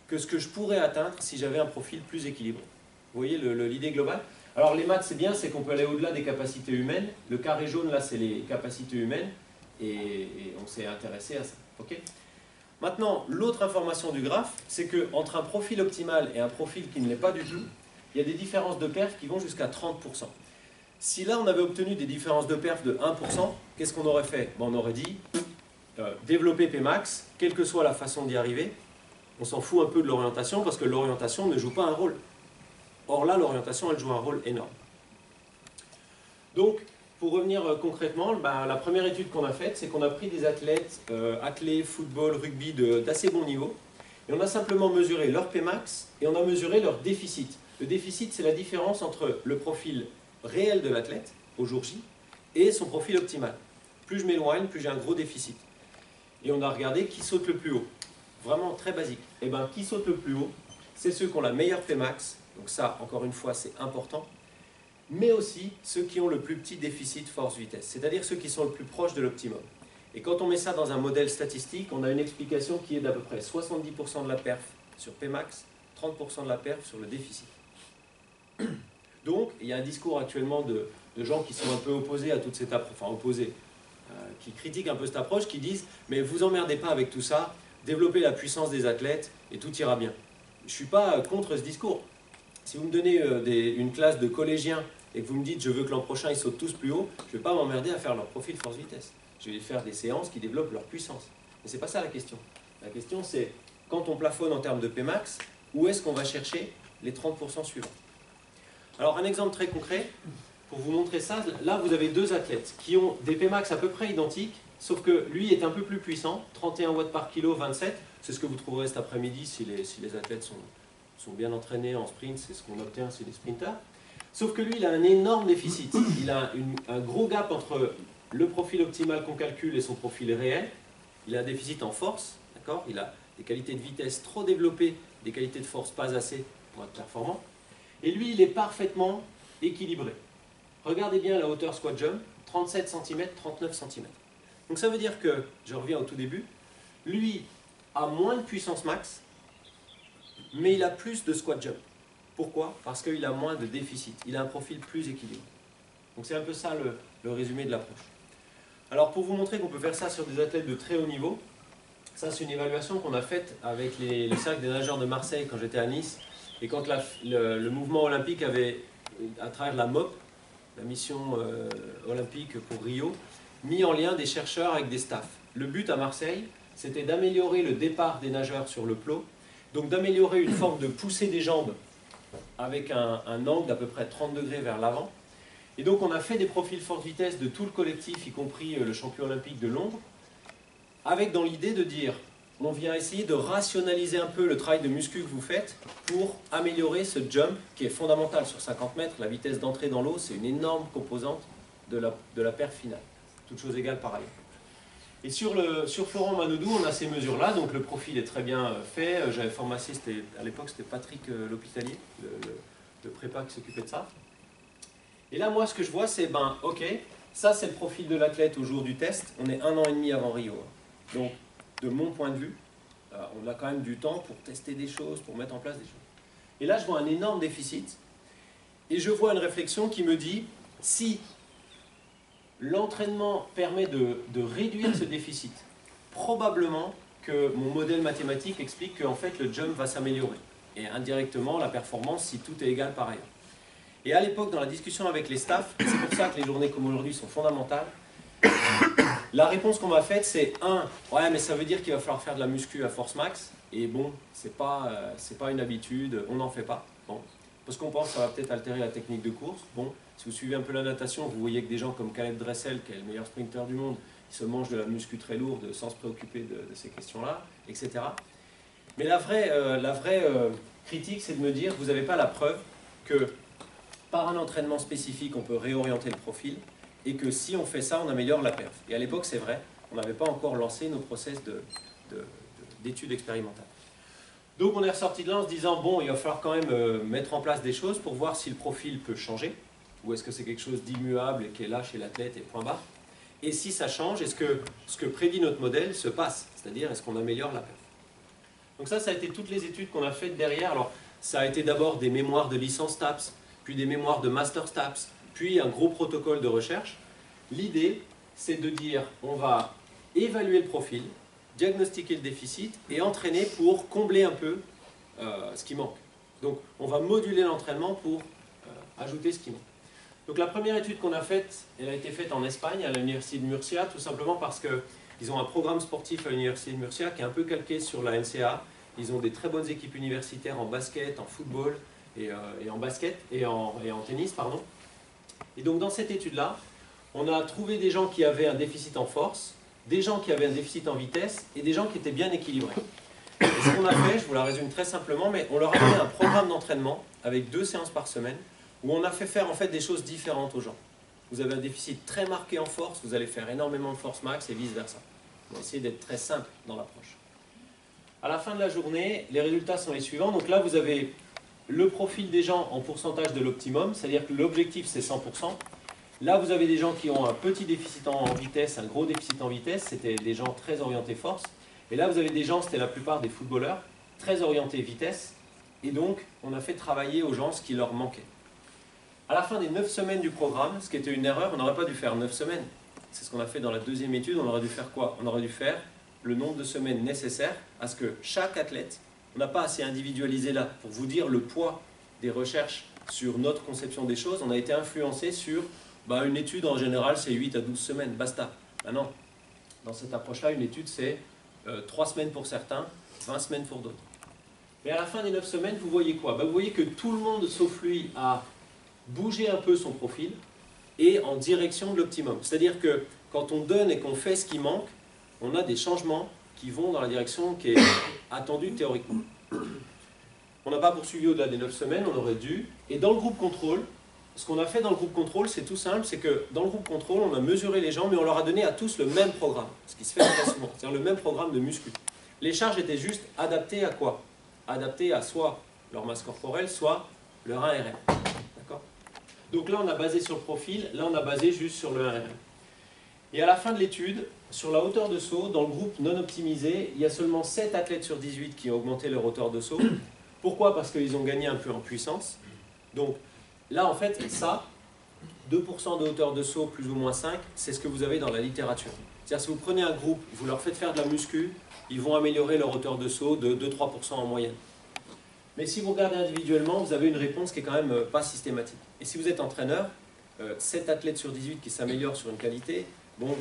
que ce que je pourrais atteindre si j'avais un profil plus équilibré. Vous voyez l'idée globale? Alors les maths, c'est bien, c'est qu'on peut aller au-delà des capacités humaines. Le carré jaune, là, c'est les capacités humaines. Et on s'est intéressé à ça. Okay. Maintenant, l'autre information du graphe, c'est qu'entre un profil optimal et un profil qui ne l'est pas du tout, il y a des différences de perf qui vont jusqu'à 30%. Si là, on avait obtenu des différences de perf de 1%, qu'est-ce qu'on aurait fait? On aurait dit développer Pmax, quelle que soit la façon d'y arriver. On s'en fout un peu de l'orientation parce que l'orientation ne joue pas un rôle. Or là, l'orientation, elle joue un rôle énorme. Donc, pour revenir concrètement, la première étude qu'on a faite, c'est qu'on a pris des athlètes, athlètes, football, rugby d'assez bon niveau, et on a simplement mesuré leur Pmax et on a mesuré leur déficit. Le déficit, c'est la différence entre le profil réel de l'athlète, au jour J, et son profil optimal. Plus je m'éloigne, plus j'ai un gros déficit. Et on a regardé qui saute le plus haut. Vraiment très basique. Et bien, qui saute le plus haut, c'est ceux qui ont la meilleure Pmax. Donc ça, encore une fois, c'est important. Mais aussi ceux qui ont le plus petit déficit force-vitesse, c'est-à-dire ceux qui sont le plus proches de l'optimum. Et quand on met ça dans un modèle statistique, on a une explication qui est d'à peu près 70% de la perf sur Pmax, 30% de la perf sur le déficit. Donc, il y a un discours actuellement de gens qui sont un peu opposés à toute cette approche, enfin opposés, qui critiquent un peu cette approche, qui disent « mais vous emmerdez pas avec tout ça, développez la puissance des athlètes et tout ira bien ». Je ne suis pas contre ce discours. Si vous me donnez une classe de collégiens et que vous me dites « je veux que l'an prochain ils sautent tous plus haut », je ne vais pas m'emmerder à faire leur profil force-vitesse. Je vais faire des séances qui développent leur puissance. Mais ce n'est pas ça la question. La question c'est, quand on plafonne en termes de Pmax, où est-ce qu'on va chercher les 30% suivants? Alors un exemple très concret, pour vous montrer ça, là vous avez deux athlètes qui ont des Pmax à peu près identiques, sauf que lui est un peu plus puissant, 31 watts par kilo, 27, c'est ce que vous trouverez cet après-midi si les athlètes sont bien entraînés en sprint, c'est ce qu'on obtient chez les sprinters. Sauf que lui, il a un énorme déficit. Il a un gros gap entre le profil optimal qu'on calcule et son profil réel. Il a un déficit en force, d'accord? Il a des qualités de vitesse trop développées, des qualités de force pas assez pour être performant. Et lui, il est parfaitement équilibré. Regardez bien la hauteur squat jump, 37 cm, 39 cm. Donc ça veut dire que, je reviens au tout début, lui a moins de puissance max, mais il a plus de squat jump. Pourquoi? Parce qu'il a moins de déficit. Il a un profil plus équilibré. Donc c'est un peu ça le résumé de l'approche. Alors pour vous montrer qu'on peut faire ça sur des athlètes de très haut niveau, ça c'est une évaluation qu'on a faite avec les cercles des nageurs de Marseille quand j'étais à Nice, et quand le mouvement olympique avait, à travers la MOP, la mission olympique pour Rio, mis en lien des chercheurs avec des staffs. Le but à Marseille, c'était d'améliorer le départ des nageurs sur le plot, donc d'améliorer une forme de poussée des jambes avec un angle d'à peu près 30 degrés vers l'avant. Et donc on a fait des profils forte vitesse de tout le collectif, y compris le champion olympique de Londres, avec dans l'idée de dire, on vient essayer de rationaliser un peu le travail de muscu que vous faites pour améliorer ce jump qui est fondamental sur 50 mètres. La vitesse d'entrée dans l'eau, c'est une énorme composante de la perf finale, toutes choses égales par ailleurs. Et sur Florent Manoudou, on a ces mesures-là, donc le profil est très bien fait. J'avais formé, à l'époque c'était Patrick L'Hôpitalier, le prépa qui s'occupait de ça. Et là, moi, ce que je vois, c'est, ok, ça c'est le profil de l'athlète au jour du test, on est 1 an et demi avant Rio. Donc, de mon point de vue, on a quand même du temps pour tester des choses, pour mettre en place des choses. Et là, je vois un énorme déficit, et je vois une réflexion qui me dit, si l'entraînement permet de réduire ce déficit, probablement que mon modèle mathématique explique qu'en fait le jump va s'améliorer. Et indirectement, la performance si tout est égal par ailleurs. Et à l'époque, dans la discussion avec les staffs, c'est pour ça que les journées comme aujourd'hui sont fondamentales, la réponse qu'on m'a faite c'est ouais mais ça veut dire qu'il va falloir faire de la muscu à force max, et bon, c'est pas une habitude, on n'en fait pas. Bon. Parce qu'on pense que ça va peut-être altérer la technique de course. Bon, si vous suivez un peu la natation, vous voyez que des gens comme Caleb Dressel, qui est le meilleur sprinter du monde, il se mange de la muscu très lourde sans se préoccuper de ces questions-là, etc. Mais la vraie critique, c'est de me dire, vous n'avez pas la preuve que par un entraînement spécifique, on peut réorienter le profil, et que si on fait ça, on améliore la perf. Et à l'époque, c'est vrai, On n'avait pas encore lancé nos process d'études expérimentales. Donc on est ressorti de là en se disant, bon, il va falloir quand même mettre en place des choses pour voir si le profil peut changer, ou est-ce que c'est quelque chose d'immuable et qui est là chez l'athlète et point barre. Et si ça change, est-ce que ce que prédit notre modèle se passe? C'est-à-dire, est-ce qu'on améliore la perf? Donc ça a été toutes les études qu'on a faites derrière. Alors, ça a été d'abord des mémoires de licence TAPS, puis des mémoires de master TAPS, puis un gros protocole de recherche. L'idée, c'est de dire, on va évaluer le profil, diagnostiquer le déficit et entraîner pour combler un peu ce qui manque. Donc, on va moduler l'entraînement pour ajouter ce qui manque. Donc la première étude qu'on a faite, elle a été faite en Espagne, à l'université de Murcia, tout simplement parce qu'ils ont un programme sportif à l'université de Murcia qui est un peu calqué sur la NCAA. Ils ont des très bonnes équipes universitaires en basket, en football, et en basket, et en tennis, pardon. Et donc dans cette étude-là, on a trouvé des gens qui avaient un déficit en force, des gens qui avaient un déficit en vitesse, et des gens qui étaient bien équilibrés. Et ce qu'on a fait, je vous la résume très simplement, mais on leur a donné un programme d'entraînement avec 2 séances par semaine, où on a fait faire en fait des choses différentes aux gens. Vous avez un déficit très marqué en force, vous allez faire énormément de force max et vice versa. On va essayer d'être très simple dans l'approche. À la fin de la journée, les résultats sont les suivants. Donc là, vous avez le profil des gens en pourcentage de l'optimum, c'est-à-dire que l'objectif c'est 100%. Là, vous avez des gens qui ont un petit déficit en vitesse, un gros déficit en vitesse, c'était des gens très orientés force. Et là, vous avez des gens, c'était la plupart des footballeurs, très orientés vitesse. Et donc, on a fait travailler aux gens ce qui leur manquait. À la fin des 9 semaines du programme, ce qui était une erreur, on n'aurait pas dû faire 9 semaines. C'est ce qu'on a fait dans la deuxième étude. On aurait dû faire quoi? On aurait dû faire le nombre de semaines nécessaires à ce que chaque athlète, on n'a pas assez individualisé là, pour vous dire le poids des recherches sur notre conception des choses, on a été influencé sur une étude en général c'est 8 à 12 semaines, basta. Non, dans cette approche-là, une étude c'est 3 semaines pour certains, 20 semaines pour d'autres. Mais à la fin des 9 semaines, vous voyez quoi? Vous voyez que tout le monde sauf lui a bouger un peu son profil et en direction de l'optimum. C'est-à-dire que quand on donne et qu'on fait ce qui manque, on a des changements qui vont dans la direction qui est attendue théoriquement. On n'a pas poursuivi au-delà des 9 semaines, on aurait dû. Et dans le groupe contrôle, ce qu'on a fait dans le groupe contrôle, c'est tout simple, c'est que dans le groupe contrôle, on a mesuré les gens, mais on leur a donné à tous le même programme, ce qui se fait très souvent, c'est-à-dire le même programme de muscu. Les charges étaient juste adaptées à quoi? Adaptées à soit leur masse corporelle, soit leur 1RM. Donc là, on a basé sur le profil, là, on a basé juste sur le 1RM. Et à la fin de l'étude, sur la hauteur de saut, dans le groupe non optimisé, il y a seulement 7 athlètes sur 18 qui ont augmenté leur hauteur de saut. Pourquoi? Parce qu'ils ont gagné un peu en puissance. Donc là, en fait, ça, 2% de hauteur de saut plus ou moins 5, c'est ce que vous avez dans la littérature. C'est-à-dire, si vous prenez un groupe, vous leur faites faire de la muscu, ils vont améliorer leur hauteur de saut de 2-3% en moyenne. Mais si vous regardez individuellement, vous avez une réponse qui est quand même pas systématique. Et si vous êtes entraîneur, 7 athlètes sur 18 qui s'améliorent sur une qualité, bon,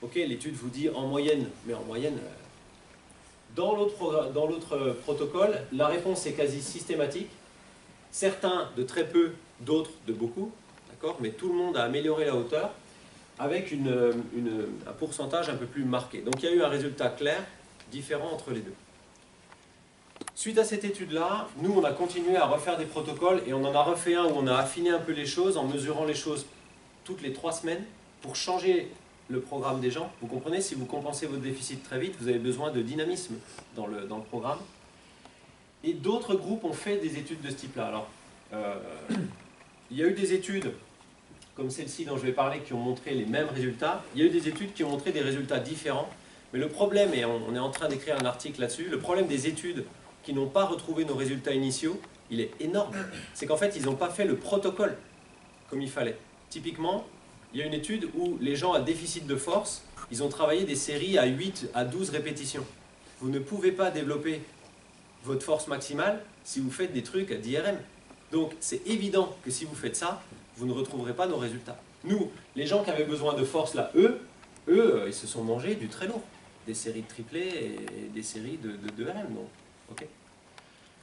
ok, l'étude vous dit en moyenne, mais en moyenne, dans l'autre protocole, la réponse est quasi systématique. Certains de très peu, d'autres de beaucoup, d'accord, mais tout le monde a amélioré la hauteur avec un pourcentage un peu plus marqué. Donc il y a eu un résultat clair, différent entre les deux. Suite à cette étude-là, nous, on a continué à refaire des protocoles et on en a refait un où on a affiné un peu les choses en mesurant les choses toutes les 3 semaines pour changer le programme des gens. Vous comprenez, si vous compensez votre déficit très vite, vous avez besoin de dynamisme dans le programme. Et d'autres groupes ont fait des études de ce type-là. Alors, il y a eu des études, comme celle-ci dont je vais parler, qui ont montré les mêmes résultats. Il y a eu des études qui ont montré des résultats différents. Mais le problème, et on est en train d'écrire un article là-dessus, le problème des études qui n'ont pas retrouvé nos résultats initiaux, il est énorme. C'est qu'en fait, ils n'ont pas fait le protocole comme il fallait. Typiquement, il y a une étude où les gens à déficit de force, ils ont travaillé des séries à 8 à 12 répétitions. Vous ne pouvez pas développer votre force maximale si vous faites des trucs à 10 RM. Donc, c'est évident que si vous faites ça, vous ne retrouverez pas nos résultats. Nous, les gens qui avaient besoin de force là, eux, ils se sont mangés du très lourd. Des séries de triplés et des séries de 2 RM. Donc. Okay.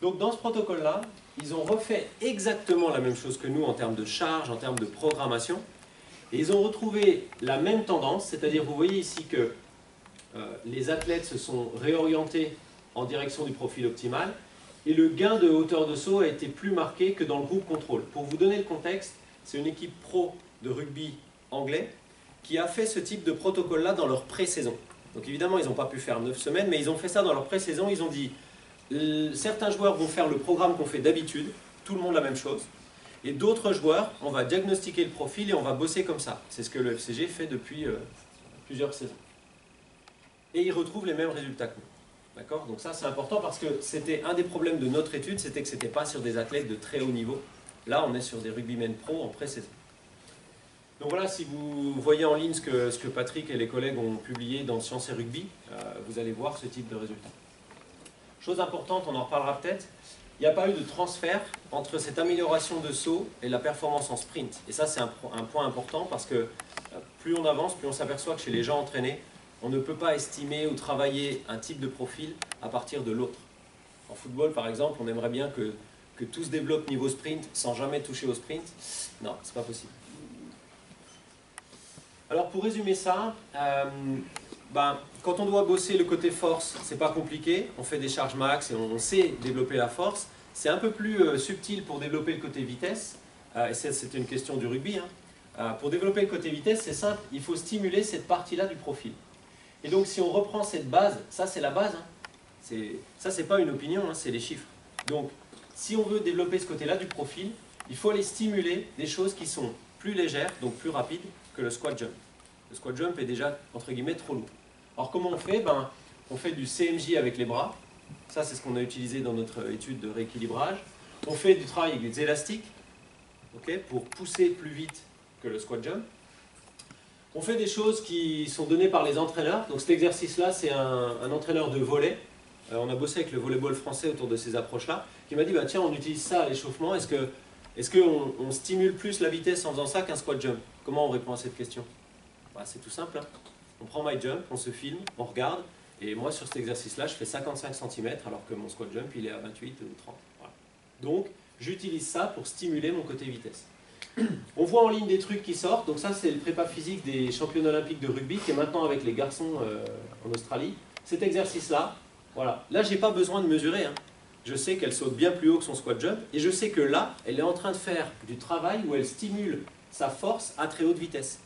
Donc dans ce protocole-là, ils ont refait exactement la même chose que nous en termes de charge, en termes de programmation, et ils ont retrouvé la même tendance, c'est-à-dire vous voyez ici que les athlètes se sont réorientés en direction du profil optimal, et le gain de hauteur de saut a été plus marqué que dans le groupe contrôle. Pour vous donner le contexte, c'est une équipe pro de rugby anglais, qui a fait ce type de protocole-là dans leur pré-saison. Donc évidemment, ils n'ont pas pu faire 9 semaines, mais ils ont fait ça dans leur pré-saison. Ils ont dit, certains joueurs vont faire le programme qu'on fait d'habitude, tout le monde la même chose, et d'autres joueurs, on va diagnostiquer le profil et on va bosser comme ça. C'est ce que le FCG fait depuis plusieurs saisons. Et ils retrouvent les mêmes résultats que nous. D'accord? Donc ça, c'est important parce que c'était un des problèmes de notre étude, c'était que ce n'était pas sur des athlètes de très haut niveau. Là, on est sur des rugbymen pro en pré-saison. Donc voilà, si vous voyez en ligne ce que Patrick et les collègues ont publié dans Sciences et Rugby, vous allez voir ce type de résultats. Chose importante, on en reparlera peut-être, il n'y a pas eu de transfert entre cette amélioration de saut et la performance en sprint. Et ça, c'est un point important parce que plus on avance, plus on s'aperçoit que chez les gens entraînés, on ne peut pas estimer ou travailler un type de profil à partir de l'autre. En football, par exemple, on aimerait bien que tout se développe niveau sprint sans jamais toucher au sprint. Non, c'est pas possible. Alors pour résumer ça, quand on doit bosser le côté force, c'est pas compliqué, on fait des charges max et on sait développer la force. C'est un peu plus subtil pour développer le côté vitesse, et c'est une question du rugby. Pour développer le côté vitesse, c'est simple, il faut stimuler cette partie-là du profil. Et donc si on reprend cette base, ça c'est la base, ça c'est pas une opinion, c'est les chiffres. Donc si on veut développer ce côté-là du profil, il faut aller stimuler des choses qui sont plus légères, donc plus rapides, que le squat jump. Le squat jump est déjà, entre guillemets, trop lourd. Alors comment on fait? On fait du CMJ avec les bras. Ça, c'est ce qu'on a utilisé dans notre étude de rééquilibrage. On fait du travail avec des élastiques, pour pousser plus vite que le squat jump. On fait des choses qui sont données par les entraîneurs. Donc cet exercice-là, c'est un entraîneur de volley. On a bossé avec le volleyball français autour de ces approches-là, qui m'a dit, tiens, on utilise ça à l'échauffement. Est-ce qu'on stimule plus la vitesse en faisant ça qu'un squat jump? Comment on répond à cette question? C'est tout simple. On prend my jump, on se filme, on regarde, et moi sur cet exercice-là, je fais 55 cm alors que mon squat jump, il est à 28 ou 30. Voilà. Donc, j'utilise ça pour stimuler mon côté vitesse. On voit en ligne des trucs qui sortent, donc ça c'est le prépa physique des championnats olympiques de rugby qui est maintenant avec les garçons en Australie. Cet exercice-là, voilà. Là, j'ai pas besoin de mesurer. Je sais qu'elle saute bien plus haut que son squat jump, et je sais que là, elle est en train de faire du travail où elle stimule sa force à très haute vitesse.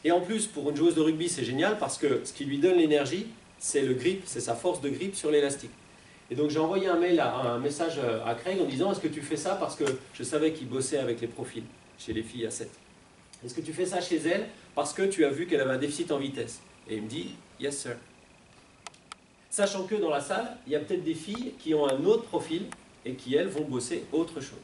Et en plus, pour une joueuse de rugby, c'est génial parce que ce qui lui donne l'énergie, c'est le grip, c'est sa force de grip sur l'élastique. Et donc j'ai envoyé un message à Craig en disant, est-ce que tu fais ça parce que je savais qu'il bossait avec les profils chez les filles à 7. Est-ce que tu fais ça chez elle parce que tu as vu qu'elle avait un déficit en vitesse? Et il me dit, yes sir. Sachant que dans la salle, il y a peut-être des filles qui ont un autre profil et qui, elles, vont bosser autre chose.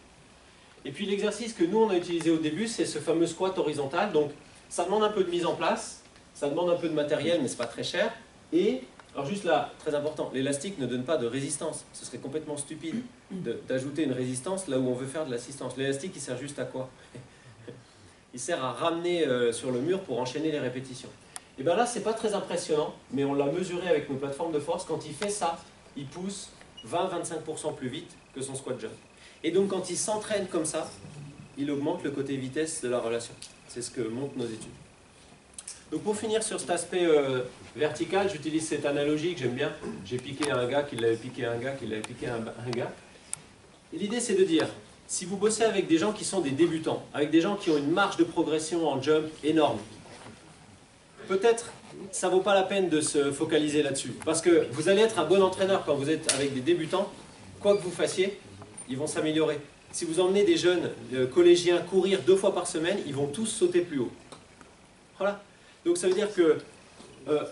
Et puis l'exercice que nous, on a utilisé au début, c'est ce fameux squat horizontal. Donc ça demande un peu de mise en place, ça demande un peu de matériel, mais ce n'est pas très cher. Et, alors juste là, très important, l'élastique ne donne pas de résistance. Ce serait complètement stupide d'ajouter une résistance là où on veut faire de l'assistance. L'élastique, il sert juste à quoi? Il sert à ramener sur le mur pour enchaîner les répétitions. Et bien là, ce n'est pas très impressionnant, mais on l'a mesuré avec nos plateformes de force. Quand il fait ça, il pousse 20-25% plus vite que son squat jump. Et donc quand il s'entraîne comme ça, il augmente le côté vitesse de la relation. C'est ce que montrent nos études. Donc pour finir sur cet aspect vertical, j'utilise cette analogie que j'aime bien. J'ai piqué un gars qui l'avait piqué un gars qui l'avait piqué un gars. Et l'idée c'est de dire, si vous bossez avec des gens qui sont des débutants, avec des gens qui ont une marge de progression en jump énorme, peut-être ça ne vaut pas la peine de se focaliser là-dessus. Parce que vous allez être un bon entraîneur quand vous êtes avec des débutants, quoi que vous fassiez, ils vont s'améliorer. Si vous emmenez des jeunes collégiens courir 2 fois par semaine, ils vont tous sauter plus haut. Voilà. Donc ça veut dire que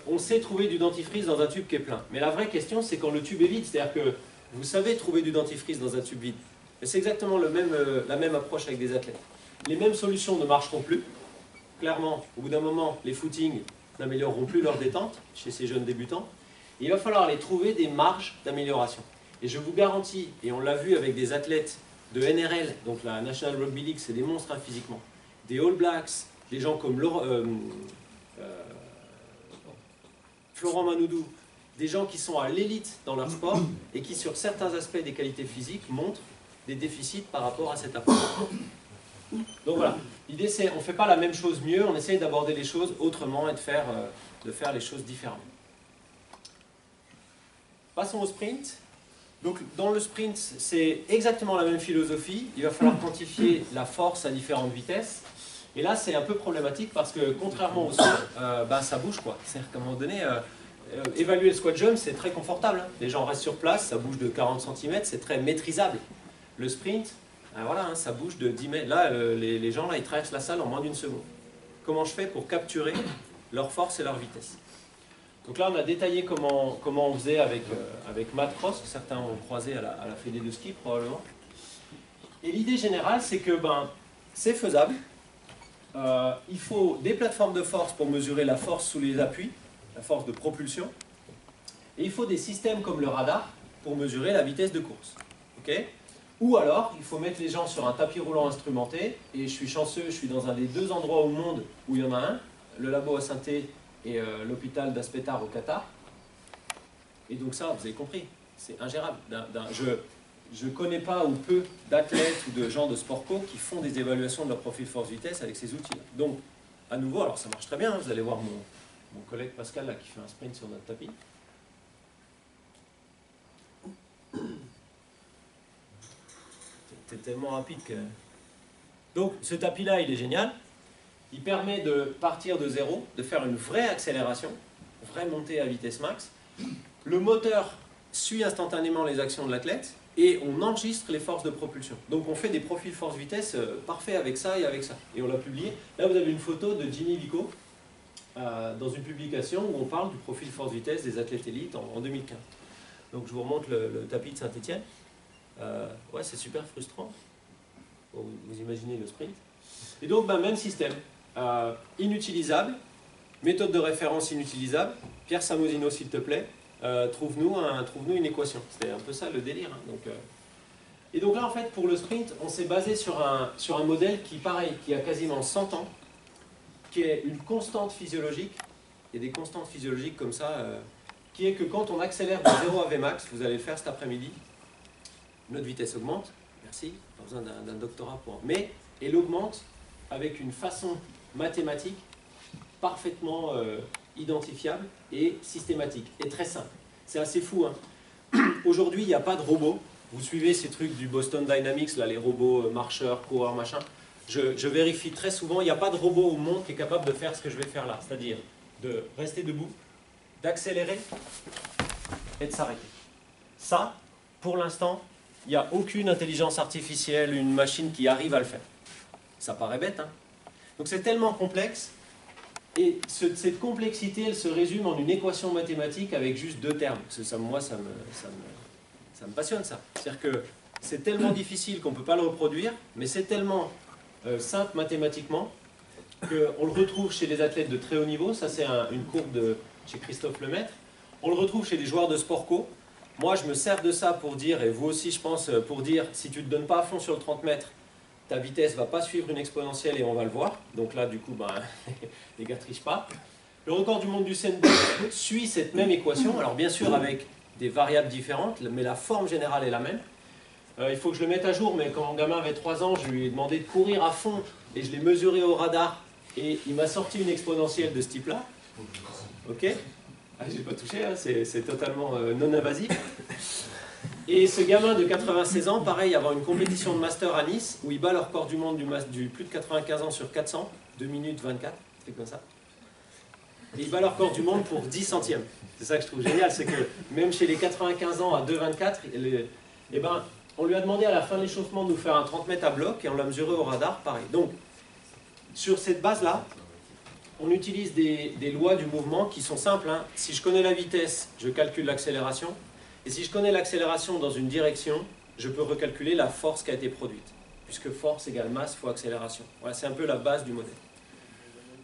on sait trouver du dentifrice dans un tube qui est plein. Mais la vraie question, c'est quand le tube est vide. C'est-à-dire que vous savez trouver du dentifrice dans un tube vide. Mais c'est exactement la même approche avec des athlètes. Les mêmes solutions ne marcheront plus. Clairement, au bout d'un moment, les footings n'amélioreront plus leur détente chez ces jeunes débutants. Et il va falloir aller trouver des marges d'amélioration. Et je vous garantis, et on l'a vu avec des athlètes de NRL, donc la National Rugby League, c'est des monstres physiquement, des All Blacks, des gens comme Florent Manoudou, des gens qui sont à l'élite dans leur sport et qui sur certains aspects des qualités physiques montrent des déficits par rapport à cette approche. Donc voilà, l'idée c'est on ne fait pas la même chose mieux, on essaye d'aborder les choses autrement et de faire les choses différemment. Passons au sprint. Donc dans le sprint, c'est exactement la même philosophie. Il va falloir quantifier la force à différentes vitesses. Et là, c'est un peu problématique parce que, contrairement au saut, ça bouge, quoi. C'est-à-dire qu'à un moment donné, évaluer le squat jump, c'est très confortable. Hein. Les gens restent sur place, ça bouge de 40 cm, c'est très maîtrisable. Le sprint, voilà, hein, ça bouge de 10 mètres. Là, les gens, là, ils traversent la salle en moins d'une seconde. Comment je fais pour capturer leur force et leur vitesse? Donc là, on a détaillé comment on faisait avec Matt Cross, que certains ont croisé à la fédé de ski, probablement. Et l'idée générale, c'est que c'est faisable. Il faut des plateformes de force pour mesurer la force sous les appuis, la force de propulsion. Et il faut des systèmes comme le radar pour mesurer la vitesse de course. Okay? Ou alors, il faut mettre les gens sur un tapis roulant instrumenté. Et je suis chanceux, je suis dans un des 2 endroits au monde où il y en a un, le labo à Saint-Thé et l'hôpital d'Aspetar au Qatar. Et donc ça, vous avez compris, c'est ingérable. Je ne connais pas ou peu d'athlètes ou de gens de sport co qui font des évaluations de leur profil force-vitesse avec ces outils-là. Donc, à nouveau, alors ça marche très bien, hein, vous allez voir mon collègue Pascal là, qui fait un sprint sur notre tapis. T'es tellement rapide que... Donc, ce tapis-là, il est génial. Il permet de partir de zéro, de faire une vraie accélération, une vraie montée à vitesse max. Le moteur suit instantanément les actions de l'athlète et on enregistre les forces de propulsion. Donc on fait des profils force-vitesse parfaits avec ça et avec ça. Et on l'a publié. Là vous avez une photo de Ginny Vico dans une publication où on parle du profil force-vitesse des athlètes élites en 2015. Donc je vous remontre le tapis de Saint-Étienne. Ouais, c'est super frustrant. Bon, vous imaginez le sprint. Et donc même système. Inutilisable, méthode de référence inutilisable. Pierre Samosino, s'il te plaît, trouve-nous une équation. C'était un peu ça le délire. Hein. Et donc là, en fait, pour le sprint, on s'est basé sur un modèle qui, pareil, qui a quasiment 100 ans, qui est une constante physiologique. Il y a des constantes physiologiques comme ça, qui est que quand on accélère de 0 à Vmax, vous allez le faire cet après-midi, notre vitesse augmente. Merci, pas besoin d'un doctorat pour... Mais elle augmente avec une façon mathématique parfaitement identifiable et systématique, et très simple. C'est assez fou. Hein. Aujourd'hui, il n'y a pas de robot. Vous suivez ces trucs du Boston Dynamics, là, les robots marcheurs, coureurs, machin. Je vérifie très souvent, il n'y a pas de robot au monde qui est capable de faire ce que je vais faire là. C'est-à-dire de rester debout, d'accélérer et de s'arrêter. Ça, pour l'instant, il n'y a aucune intelligence artificielle, une machine qui arrive à le faire. Ça paraît bête, hein. Donc c'est tellement complexe, et cette complexité, elle se résume en une équation mathématique avec juste 2 termes. Moi, ça me passionne, ça. C'est-à-dire que c'est tellement difficile qu'on ne peut pas le reproduire, mais c'est tellement simple mathématiquement qu'on le retrouve chez les athlètes de très haut niveau. Ça, c'est une courbe chez Christophe Lemaître. On le retrouve chez les joueurs de sport co. Moi, je me sers de ça pour dire, et vous aussi, je pense, pour dire, si tu ne te donnes pas à fond sur le 30 mètres, ta vitesse ne va pas suivre une exponentielle et on va le voir. Donc là, du coup, les gars ne trichent pas. Le record du monde du Sendai suit cette même équation. Alors bien sûr, avec des variables différentes, mais la forme générale est la même. Il faut que je le mette à jour, mais quand mon gamin avait 3 ans, je lui ai demandé de courir à fond et je l'ai mesuré au radar. Et il m'a sorti une exponentielle de ce type-là. Ok. Ah, je n'ai pas touché, hein, c'est totalement non invasif. Et ce gamin de 96 ans, pareil, avant une compétition de master à Nice, où il bat le record du monde du plus de 95 ans sur 400, 2 minutes 24, c'est comme ça. Et il bat le record du monde pour 10 centièmes. C'est ça que je trouve génial, c'est que même chez les 95 ans à 2,24, on lui a demandé à la fin de l'échauffement de nous faire un 30 mètres à bloc et on l'a mesuré au radar, pareil. Donc, sur cette base-là, on utilise des lois du mouvement qui sont simples. Hein. Si je connais la vitesse, je calcule l'accélération. Et si je connais l'accélération dans une direction, je peux recalculer la force qui a été produite. Puisque force égale masse fois accélération. Voilà, c'est un peu la base du modèle.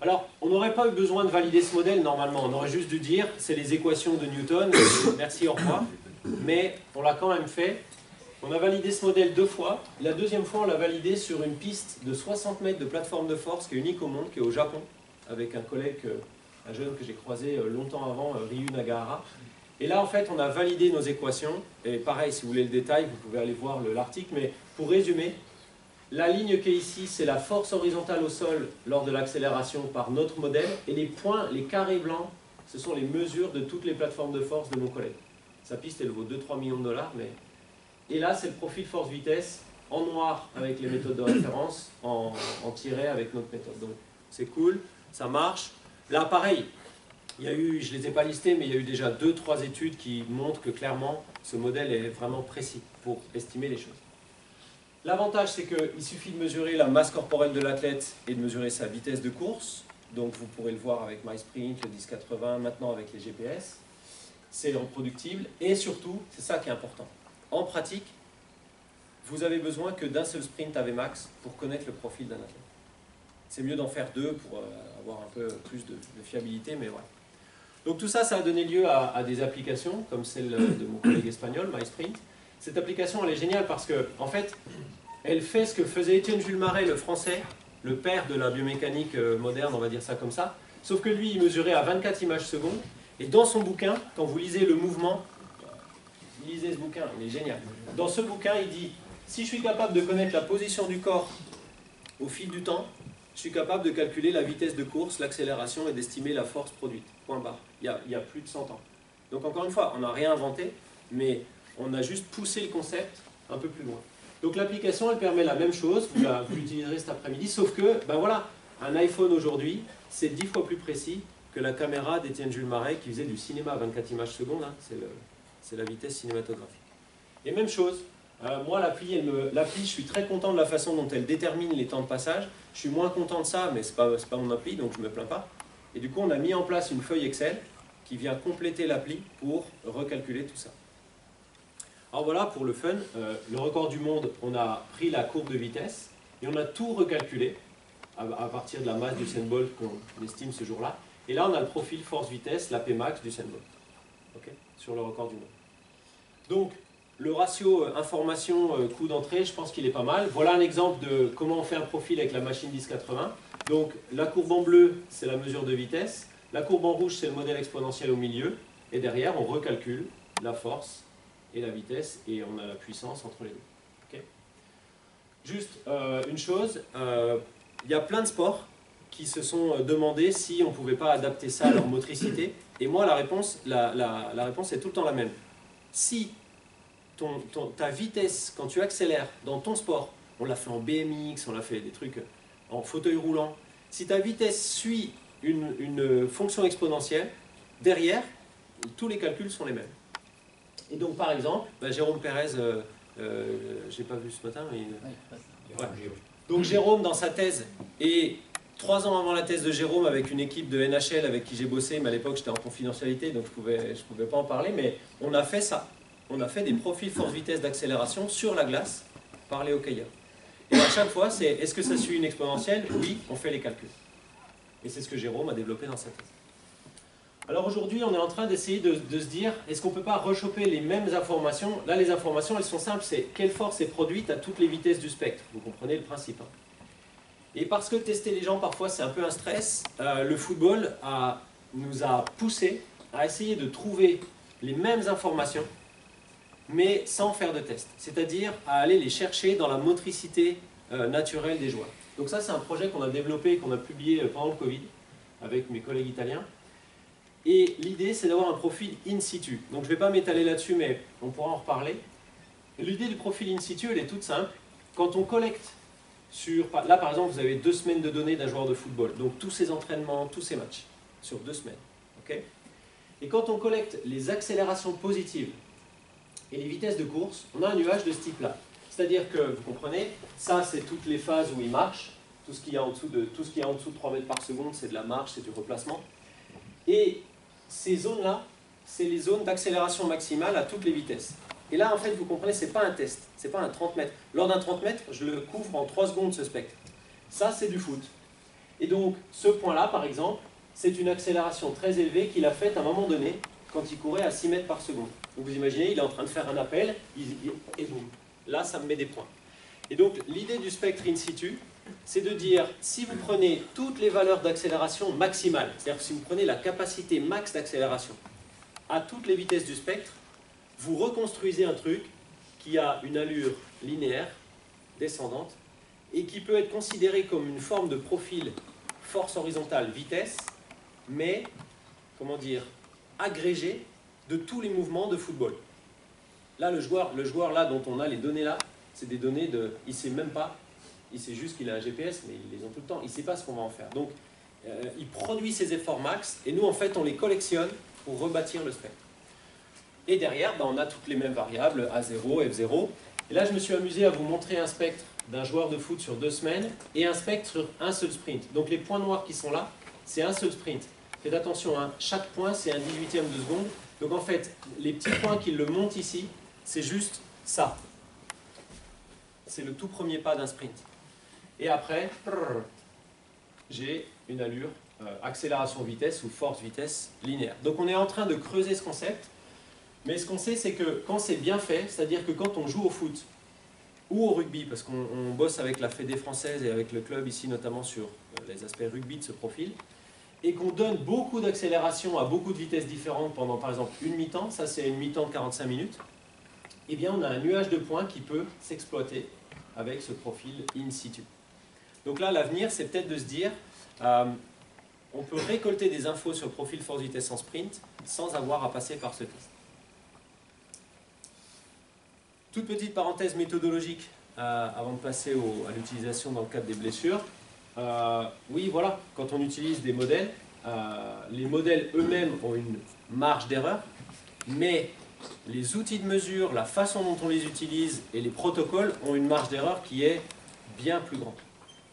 Alors, on n'aurait pas eu besoin de valider ce modèle normalement. On aurait juste dû dire, c'est les équations de Newton, merci, au revoir. Mais on l'a quand même fait. On a validé ce modèle 2 fois. La deuxième fois, on l'a validé sur une piste de 60 mètres de plateforme de force qui est unique au monde, qui est au Japon, avec un collègue, un jeune que j'ai croisé longtemps avant, Ryu Nagahara. Et là, en fait, on a validé nos équations. Et pareil, si vous voulez le détail, vous pouvez aller voir l'article. Mais pour résumer, la ligne qui est ici, c'est la force horizontale au sol lors de l'accélération par notre modèle. Et les points, les carrés blancs, ce sont les mesures de toutes les plateformes de force de mon collègue. Sa piste, elle vaut 2-3 millions de dollars. Mais... Et là, c'est le profil force-vitesse en noir avec les méthodes de référence, en tiret avec notre méthode. Donc c'est cool, ça marche. Là pareil, il y a eu, je ne les ai pas listés, mais il y a eu déjà 2-3 études qui montrent que clairement ce modèle est vraiment précis pour estimer les choses. L'avantage, c'est qu'il suffit de mesurer la masse corporelle de l'athlète et de mesurer sa vitesse de course. Donc vous pourrez le voir avec MySprint, le 1080, maintenant avec les GPS. C'est reproductible et surtout, c'est ça qui est important. En pratique, vous avez besoin que d'un seul sprint à Vmax pour connaître le profil d'un athlète. C'est mieux d'en faire 2 pour avoir un peu plus de fiabilité, mais voilà. Donc tout ça, ça a donné lieu à des applications, comme celle de mon collègue espagnol, MySprint. Cette application, elle est géniale parce que, en fait, elle fait ce que faisait Étienne Jules Marais, le français, le père de la biomécanique moderne, on va dire ça comme ça. Sauf que lui, il mesurait à 24 images secondes. Et dans son bouquin, quand vous lisez le mouvement, lisez ce bouquin, il est génial. Dans ce bouquin, il dit, si je suis capable de connaître la position du corps au fil du temps, je suis capable de calculer la vitesse de course, l'accélération et d'estimer la force produite. Point barre. Il y a plus de 100 ans. Donc encore une fois, on n'a rien inventé, mais on a juste poussé le concept un peu plus loin. Donc l'application, elle permet la même chose, vous l'utiliserez cet après-midi, sauf que, ben voilà, un iPhone aujourd'hui, c'est 10 fois plus précis que la caméra d'Étienne Jules Marais qui faisait du cinéma à 24 images secondes, hein, c'est la vitesse cinématographique. Et même chose, moi l'appli, je suis très content de la façon dont elle détermine les temps de passage, je suis moins content de ça, mais ce n'est pas mon appli, donc je ne me plains pas. Et du coup, on a mis en place une feuille Excel qui vient compléter l'appli pour recalculer tout ça. Alors voilà, pour le fun, le record du monde, on a pris la courbe de vitesse et on a tout recalculé à partir de la masse du Usain Bolt qu'on estime ce jour-là. Et là, on a le profil force-vitesse, la Pmax du Usain Bolt, okay, sur le record du monde. Donc, le ratio information coût d'entrée, je pense qu'il est pas mal. Voilà un exemple de comment on fait un profil avec la machine 1080. Donc, la courbe en bleu, c'est la mesure de vitesse. La courbe en rouge, c'est le modèle exponentiel au milieu. Et derrière, on recalcule la force et la vitesse, et on a la puissance entre les deux. Okay. Juste une chose, il y a plein de sports qui se sont demandé si on ne pouvait pas adapter ça à leur motricité. Et moi, la réponse est tout le temps la même. Si ta vitesse, quand tu accélères dans ton sport, on l'a fait en BMX, on l'a fait des trucs en fauteuil roulant, si ta vitesse suit une fonction exponentielle, derrière, tous les calculs sont les mêmes. Et donc, par exemple, Jérôme Pérez, je n'ai pas vu ce matin, mais... Ouais. Donc Jérôme, dans sa thèse, et 3 ans avant la thèse de Jérôme, avec une équipe de NHL avec qui j'ai bossé, mais à l'époque j'étais en confidentialité, donc je pouvais pas en parler, mais on a fait ça. On a fait des profils force-vitesse d'accélération sur la glace par les hockeyeurs. Et à chaque fois, c'est est-ce que ça suit une exponentielle? Oui, on fait les calculs. Et c'est ce que Jérôme a développé dans sa thèse. Alors aujourd'hui, on est en train d'essayer de se dire, est-ce qu'on ne peut pas rechoper les mêmes informations? Là, les informations, elles sont simples, c'est quelle force est produite à toutes les vitesses du spectre. Vous comprenez le principe. Hein. Et parce que tester les gens, parfois, c'est un peu un stress, le football nous a poussé à essayer de trouver les mêmes informations, mais sans faire de test. C'est-à-dire à aller les chercher dans la motricité naturelle des joueurs. Donc ça, c'est un projet qu'on a développé, qu'on a publié pendant le Covid, avec mes collègues italiens. Et l'idée, c'est d'avoir un profil in situ. Donc je ne vais pas m'étaler là-dessus, mais on pourra en reparler. L'idée du profil in situ, elle est toute simple. Quand on collecte sur... Là, par exemple, vous avez 2 semaines de données d'un joueur de football. Donc tous ses entraînements, tous ses matchs, sur 2 semaines. Okay. Et quand on collecte les accélérations positives et les vitesses de course, on a un nuage de ce type-là. C'est-à-dire que, vous comprenez, ça, c'est toutes les phases où il marche. Tout ce qui est en dessous de 3 mètres par seconde, c'est de la marche, c'est du replacement. Et ces zones-là, c'est les zones d'accélération maximale à toutes les vitesses. Et là, en fait, vous comprenez, ce n'est pas un test, ce n'est pas un 30 mètres. Lors d'un 30 mètres, je le couvre en 3 secondes, ce spectre. Ça, c'est du foot. Et donc, ce point-là, par exemple, c'est une accélération très élevée qu'il a faite à un moment donné, quand il courait à 6 mètres par seconde. Donc, vous imaginez, il est en train de faire un appel, et boum. Là, ça me met des points. Et donc, l'idée du spectre in situ, c'est de dire, si vous prenez toutes les valeurs d'accélération maximale, c'est-à-dire si vous prenez la capacité max d'accélération à toutes les vitesses du spectre, vous reconstruisez un truc qui a une allure linéaire, descendante, et qui peut être considéré comme une forme de profil force horizontale, vitesse, mais, comment dire, agrégé de tous les mouvements de football. Là, le joueur là, dont on a les données là, c'est des données il ne sait même pas, il sait juste qu'il a un GPS, mais ils les ont tout le temps, il ne sait pas ce qu'on va en faire. Donc, il produit ces efforts max, et nous, en fait, on les collectionne pour rebâtir le spectre. Et derrière, on a toutes les mêmes variables, A0, F0. Et là, je me suis amusé à vous montrer un spectre d'un joueur de foot sur 2 semaines, et un spectre sur un seul sprint. Donc, les points noirs qui sont là, c'est un seul sprint. Faites attention, hein, chaque point, c'est un 18e de seconde. Donc, en fait, les petits points qui le montent ici, c'est juste ça. C'est le tout premier pas d'un sprint. Et après, j'ai une allure accélération-vitesse ou force-vitesse linéaire. Donc on est en train de creuser ce concept, mais ce qu'on sait, c'est que quand c'est bien fait, c'est-à-dire que quand on joue au foot ou au rugby, parce qu'on bosse avec la Fédé française et avec le club ici notamment sur les aspects rugby de ce profil, et qu'on donne beaucoup d'accélération à beaucoup de vitesses différentes pendant par exemple une mi-temps, ça c'est une mi-temps de 45 minutes, eh bien on a un nuage de points qui peut s'exploiter avec ce profil in situ. Donc là, l'avenir, c'est peut-être de se dire, on peut récolter des infos sur le profil force-vitesse en sprint sans avoir à passer par ce test. Toute petite parenthèse méthodologique avant de passer à l'utilisation dans le cadre des blessures. Oui, voilà, quand on utilise des modèles, les modèles eux-mêmes ont une marge d'erreur, mais les outils de mesure, la façon dont on les utilise et les protocoles ont une marge d'erreur qui est bien plus grande.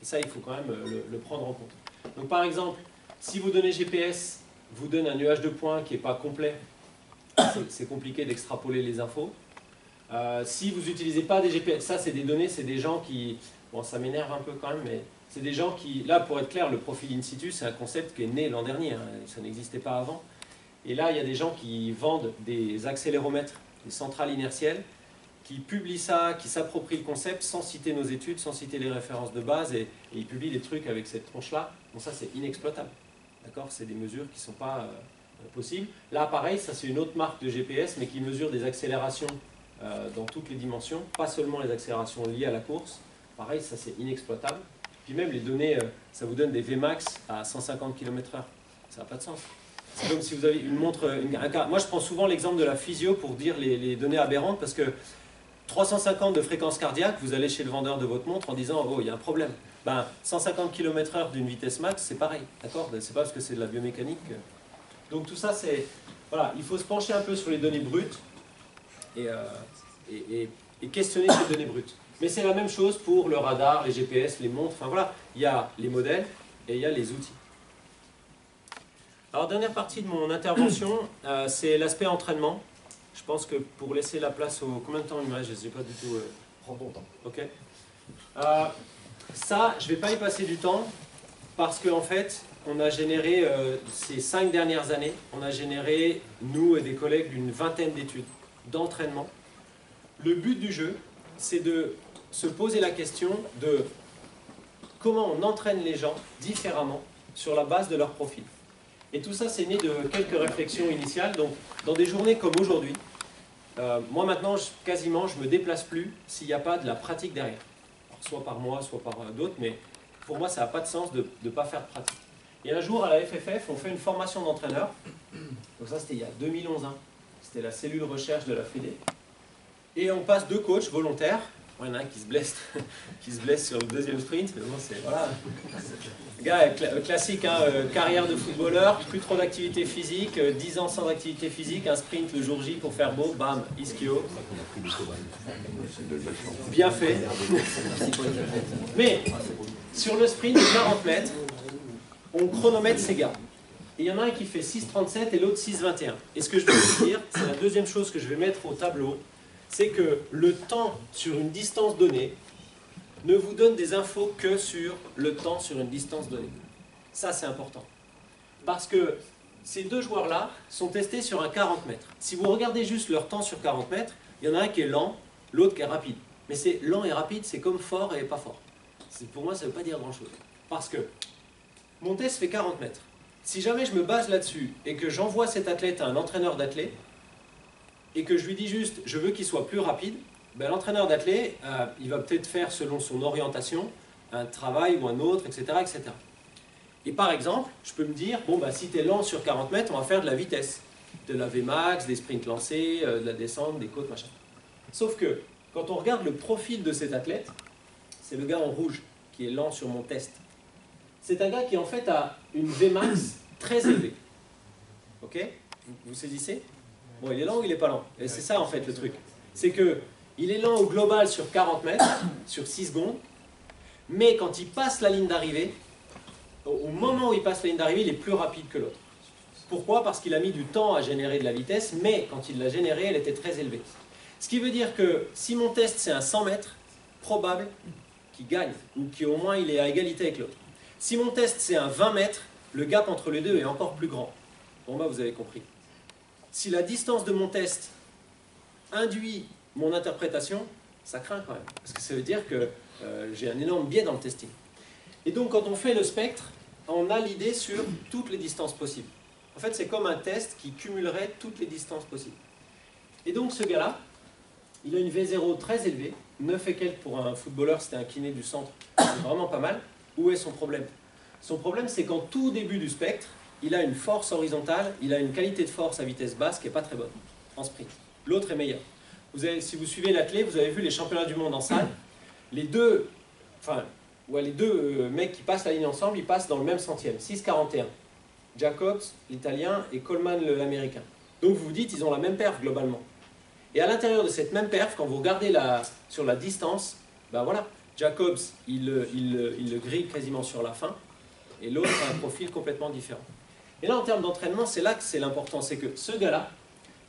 Et ça, il faut quand même le prendre en compte. Donc par exemple, si vous donnez GPS, vous donne un nuage de points qui n'est pas complet, c'est compliqué d'extrapoler les infos. Si vous n'utilisez pas des GPS, ça c'est des données, c'est des gens qui... Bon, ça m'énerve un peu quand même, mais c'est des gens qui... Là, pour être clair, le profil in situ, c'est un concept qui est né l'an dernier, hein, ça n'existait pas avant. Et là, il y a des gens qui vendent des accéléromètres, des centrales inertielles, qui publient ça, qui s'approprient le concept sans citer nos études, sans citer les références de base, et ils publient des trucs avec cette tronche-là. Bon, ça, c'est inexploitable. D'accord? C'est des mesures qui ne sont pas possibles. Là, pareil, ça, c'est une autre marque de GPS, mais qui mesure des accélérations dans toutes les dimensions, pas seulement les accélérations liées à la course. Pareil, ça, c'est inexploitable. Puis même, les données, ça vous donne des Vmax à 150 km/h. Ça n'a pas de sens. C'est comme si vous avez une montre... Moi, je prends souvent l'exemple de la physio pour dire les données aberrantes, parce que 350 de fréquence cardiaque, vous allez chez le vendeur de votre montre en disant « Oh, il y a un problème ». Ben, 150 km/h d'une vitesse max, c'est pareil, d'accord? C'est pas parce que c'est de la biomécanique. Donc tout ça, c'est... Voilà, il faut se pencher un peu sur les données brutes et questionner ces données brutes. Mais c'est la même chose pour le radar, les GPS, les montres, enfin voilà. Il y a les modèles et il y a les outils. Alors, dernière partie de mon intervention, c'est l'aspect entraînement. Je pense que pour laisser la place au... Combien de temps il me reste? Je ne sais pas du tout. Prends ton temps. Ok. Ça, je ne vais pas y passer du temps parce qu'en fait, on a généré, ces 5 dernières années, on a généré, nous et des collègues, une vingtaine d'études d'entraînement. Le but du jeu, c'est de se poser la question de comment on entraîne les gens différemment sur la base de leur profil. Et tout ça, c'est né de quelques réflexions initiales. Donc, dans des journées comme aujourd'hui, moi maintenant, quasiment, je ne me déplace plus s'il n'y a pas de la pratique derrière. Alors, soit par moi, soit par d'autres, mais pour moi, ça n'a pas de sens de ne pas faire de pratique. Et un jour, à la FFF, on fait une formation d'entraîneur. Donc ça, c'était il y a 2011. Hein. C'était la cellule recherche de la Fédé. Et on passe 2 coachs volontaires. Il y en a un qui se blesse sur le deuxième sprint. Mais bon, c'est... Voilà. Le gars, classique, hein, carrière de footballeur, plus trop d'activité physique, 10 ans sans activité physique, un sprint le jour J pour faire beau, bam, ischio. Bien fait. Mais sur le sprint de 40 mètres, on chronomètre ces gars. Et il y en a un qui fait 6,37 et l'autre 6,21. Et ce que je veux vous dire, c'est la deuxième chose que je vais mettre au tableau, c'est que le temps sur une distance donnée ne vous donne des infos que sur le temps sur une distance donnée. Ça, c'est important. Parce que ces 2 joueurs-là sont testés sur un 40 mètres. Si vous regardez juste leur temps sur 40 mètres, il y en a un qui est lent, l'autre qui est rapide. Mais c'est lent et rapide, c'est comme fort et pas fort. Pour moi, ça ne veut pas dire grand-chose. Parce que mon test fait 40 mètres. Si jamais je me base là-dessus et que j'envoie cet athlète à un entraîneur d'athlète et que je lui dis juste « je veux qu'il soit plus rapide », ben, l'entraîneur d'athlète, il va peut-être faire selon son orientation un travail ou un autre, etc., etc. Et par exemple, je peux me dire « bon, ben, si tu es lent sur 40 mètres, on va faire de la vitesse, de la Vmax, des sprints lancés, de la descente, des côtes, machin ». Sauf que quand on regarde le profil de cet athlète, c'est le gars en rouge qui est lent sur mon test. C'est un gars qui en fait a une Vmax très élevée. Ok? Vous saisissez? Bon, il est lent ou il n'est pas lent? Et c'est ça en fait le truc. C'est que il est lent au global sur 40 mètres, sur 6 secondes, mais quand il passe la ligne d'arrivée, au moment où il passe la ligne d'arrivée, il est plus rapide que l'autre. Pourquoi? Parce qu'il a mis du temps à générer de la vitesse, mais quand il l'a générée, elle était très élevée. Ce qui veut dire que si mon test c'est un 100 mètres, probable qu'il gagne, ou qu'au moins il est à égalité avec l'autre. Si mon test c'est un 20 mètres, le gap entre les deux est encore plus grand. Bon, bah vous avez compris. Si la distance de mon test induit mon interprétation, ça craint quand même. Parce que ça veut dire que j'ai un énorme biais dans le testing. Et donc quand on fait le spectre, on a l'idée sur toutes les distances possibles. En fait, c'est comme un test qui cumulerait toutes les distances possibles. Et donc ce gars-là, il a une V0 très élevée, 9 et quelques pour un footballeur, c'était un kiné du centre, c'est vraiment pas mal. Où est son problème? Son problème, c'est qu'en tout début du spectre, il a une force horizontale, il a une qualité de force à vitesse basse qui n'est pas très bonne, en sprint. L'autre est meilleur. Si vous suivez l'athlète, vous avez vu les championnats du monde en salle, les deux mecs qui passent la ligne ensemble, ils passent dans le même centième, 6,41. Jacobs, l'italien, et Coleman, l'américain. Donc vous vous dites, ils ont la même perf globalement. Et à l'intérieur de cette même perf, quand vous regardez sur la distance, ben voilà, Jacobs, il le grille quasiment sur la fin, et l'autre a un profil complètement différent. Et là, en termes d'entraînement, c'est là que c'est l'important, c'est que ce gars-là,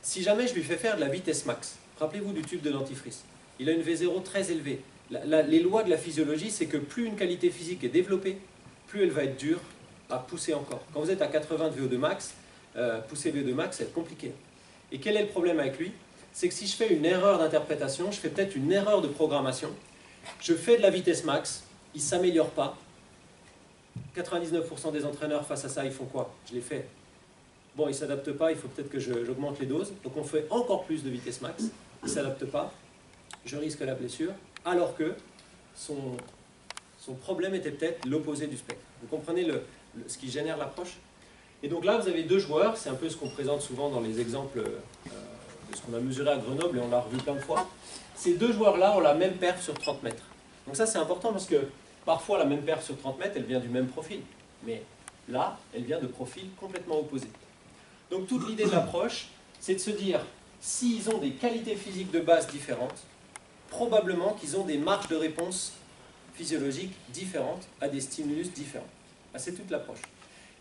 si jamais je lui fais faire de la vitesse max, rappelez-vous du tube de dentifrice, il a une V0 très élevée. Les lois de la physiologie, c'est que plus une qualité physique est développée, plus elle va être dure à pousser encore. Quand vous êtes à 80 de VO2 max, pousser VO2 max, c'est compliqué. Et quel est le problème avec lui? C'est que si je fais une erreur d'interprétation, je fais peut-être une erreur de programmation, je fais de la vitesse max, il ne s'améliore pas. 99% des entraîneurs face à ça, ils font quoi? Je l'ai fait. Bon, il ne s'adapte pas, il faut peut-être que j'augmente les doses. Donc on fait encore plus de vitesse max, il ne s'adapte pas, je risque la blessure, alors que son problème était peut-être l'opposé du spectre. Vous comprenez ce qui génère l'approche? Et donc là, vous avez deux joueurs, c'est un peu ce qu'on présente souvent dans les exemples de ce qu'on a mesuré à Grenoble, et on l'a revu plein de fois. Ces deux joueurs-là ont la même perf sur 30 mètres. Donc ça, c'est important parce que parfois, la même perf sur 30 mètres, elle vient du même profil. Mais là, elle vient de profils complètement opposés. Donc toute l'idée de l'approche, c'est de se dire, s'ils ont des qualités physiques de base différentes, probablement qu'ils ont des marges de réponse physiologiques différentes à des stimulus différents. C'est toute l'approche.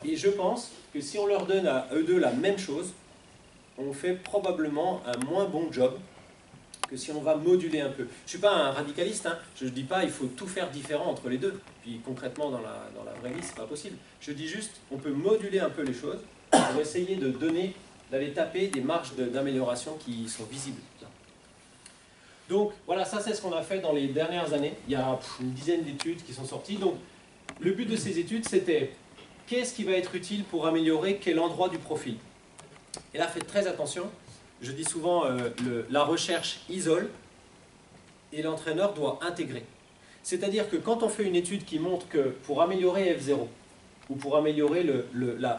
Et je pense que si on leur donne à eux deux la même chose, on fait probablement un moins bon job que si on va moduler un peu. Je ne suis pas un radicaliste, hein. Je ne dis pas il faut tout faire différent entre les deux. Puis concrètement, dans la vraie vie, ce n'est pas possible. Je dis juste, on peut moduler un peu les choses pour essayer d'aller taper des marges d'amélioration qui sont visibles. Donc voilà, ça c'est ce qu'on a fait dans les dernières années. Il y a une dizaine d'études qui sont sorties. Donc le but de ces études, c'était qu'est-ce qui va être utile pour améliorer quel endroit du profil. Et là, faites très attention. Je dis souvent, la recherche isole et l'entraîneur doit intégrer. C'est-à-dire que quand on fait une étude qui montre que pour améliorer F0 ou pour améliorer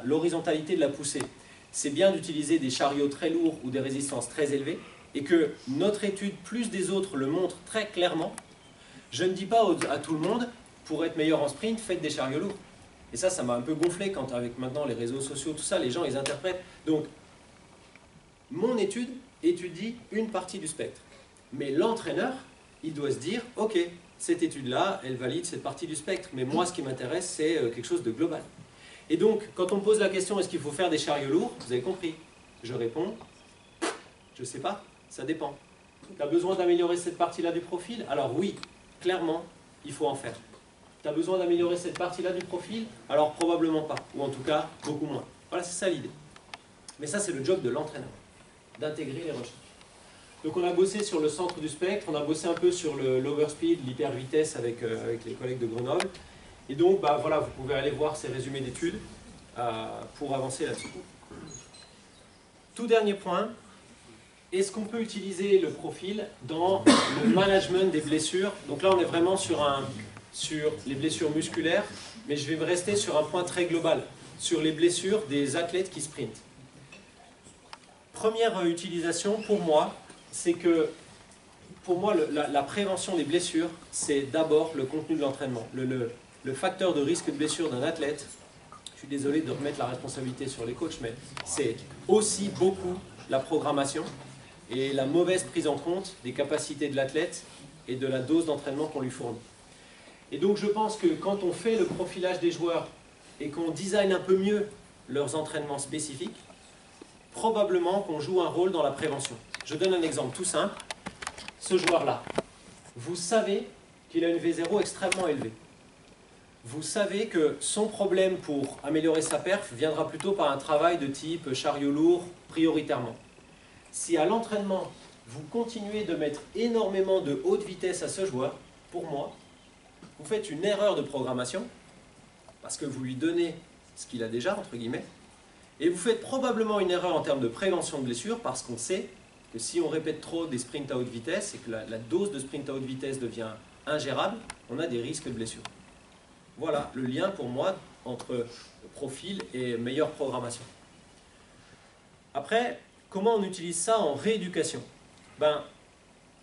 l'horizontalité de la poussée, c'est bien d'utiliser des chariots très lourds ou des résistances très élevées, et que notre étude, plus des autres, le montre très clairement, je ne dis pas à tout le monde, pour être meilleur en sprint, faites des chariots lourds. Et ça m'a un peu gonflé quand avec maintenant les réseaux sociaux, tout ça, les gens, ils interprètent. Donc, mon étude étudie une partie du spectre. Mais l'entraîneur, il doit se dire, ok, cette étude-là, elle valide cette partie du spectre. Mais moi, ce qui m'intéresse, c'est quelque chose de global. Et donc, quand on me pose la question, est-ce qu'il faut faire des chariots lourds? Vous avez compris. Je réponds, je ne sais pas, ça dépend. Tu as besoin d'améliorer cette partie-là du profil? Alors oui, clairement, il faut en faire. Tu as besoin d'améliorer cette partie-là du profil? Alors probablement pas, ou en tout cas, beaucoup moins. Voilà, c'est ça l'idée. Mais ça, c'est le job de l'entraîneur, d'intégrer les recherches. Donc on a bossé sur le centre du spectre, on a bossé un peu sur l'overspeed, l'hypervitesse avec les collègues de Grenoble. Et donc, bah, voilà, vous pouvez aller voir ces résumés d'études pour avancer là-dessus. Tout dernier point, est-ce qu'on peut utiliser le profil dans le management des blessures? Donc là, on est vraiment sur les blessures musculaires, mais je vais me rester sur un point très global, sur les blessures des athlètes qui sprintent. Première utilisation pour moi, c'est que pour moi, la prévention des blessures, c'est d'abord le contenu de l'entraînement. Le facteur de risque de blessure d'un athlète, je suis désolé de remettre la responsabilité sur les coachs, mais c'est aussi beaucoup la programmation et la mauvaise prise en compte des capacités de l'athlète et de la dose d'entraînement qu'on lui fournit. Et donc je pense que quand on fait le profilage des joueurs et qu'on design un peu mieux leurs entraînements spécifiques, probablement qu'on joue un rôle dans la prévention. Je donne un exemple tout simple. Ce joueur-là, vous savez qu'il a une V0 extrêmement élevée. Vous savez que son problème pour améliorer sa perf viendra plutôt par un travail de type chariot lourd prioritairement. Si à l'entraînement, vous continuez de mettre énormément de haute vitesse à ce joueur, pour moi, vous faites une erreur de programmation, parce que vous lui donnez ce qu'il a déjà, entre guillemets, et vous faites probablement une erreur en termes de prévention de blessure, parce qu'on sait que si on répète trop des sprints à haute vitesse, et que la dose de sprint à haute vitesse devient ingérable, on a des risques de blessure. Voilà le lien pour moi entre profil et meilleure programmation. Après, comment on utilise ça en rééducation?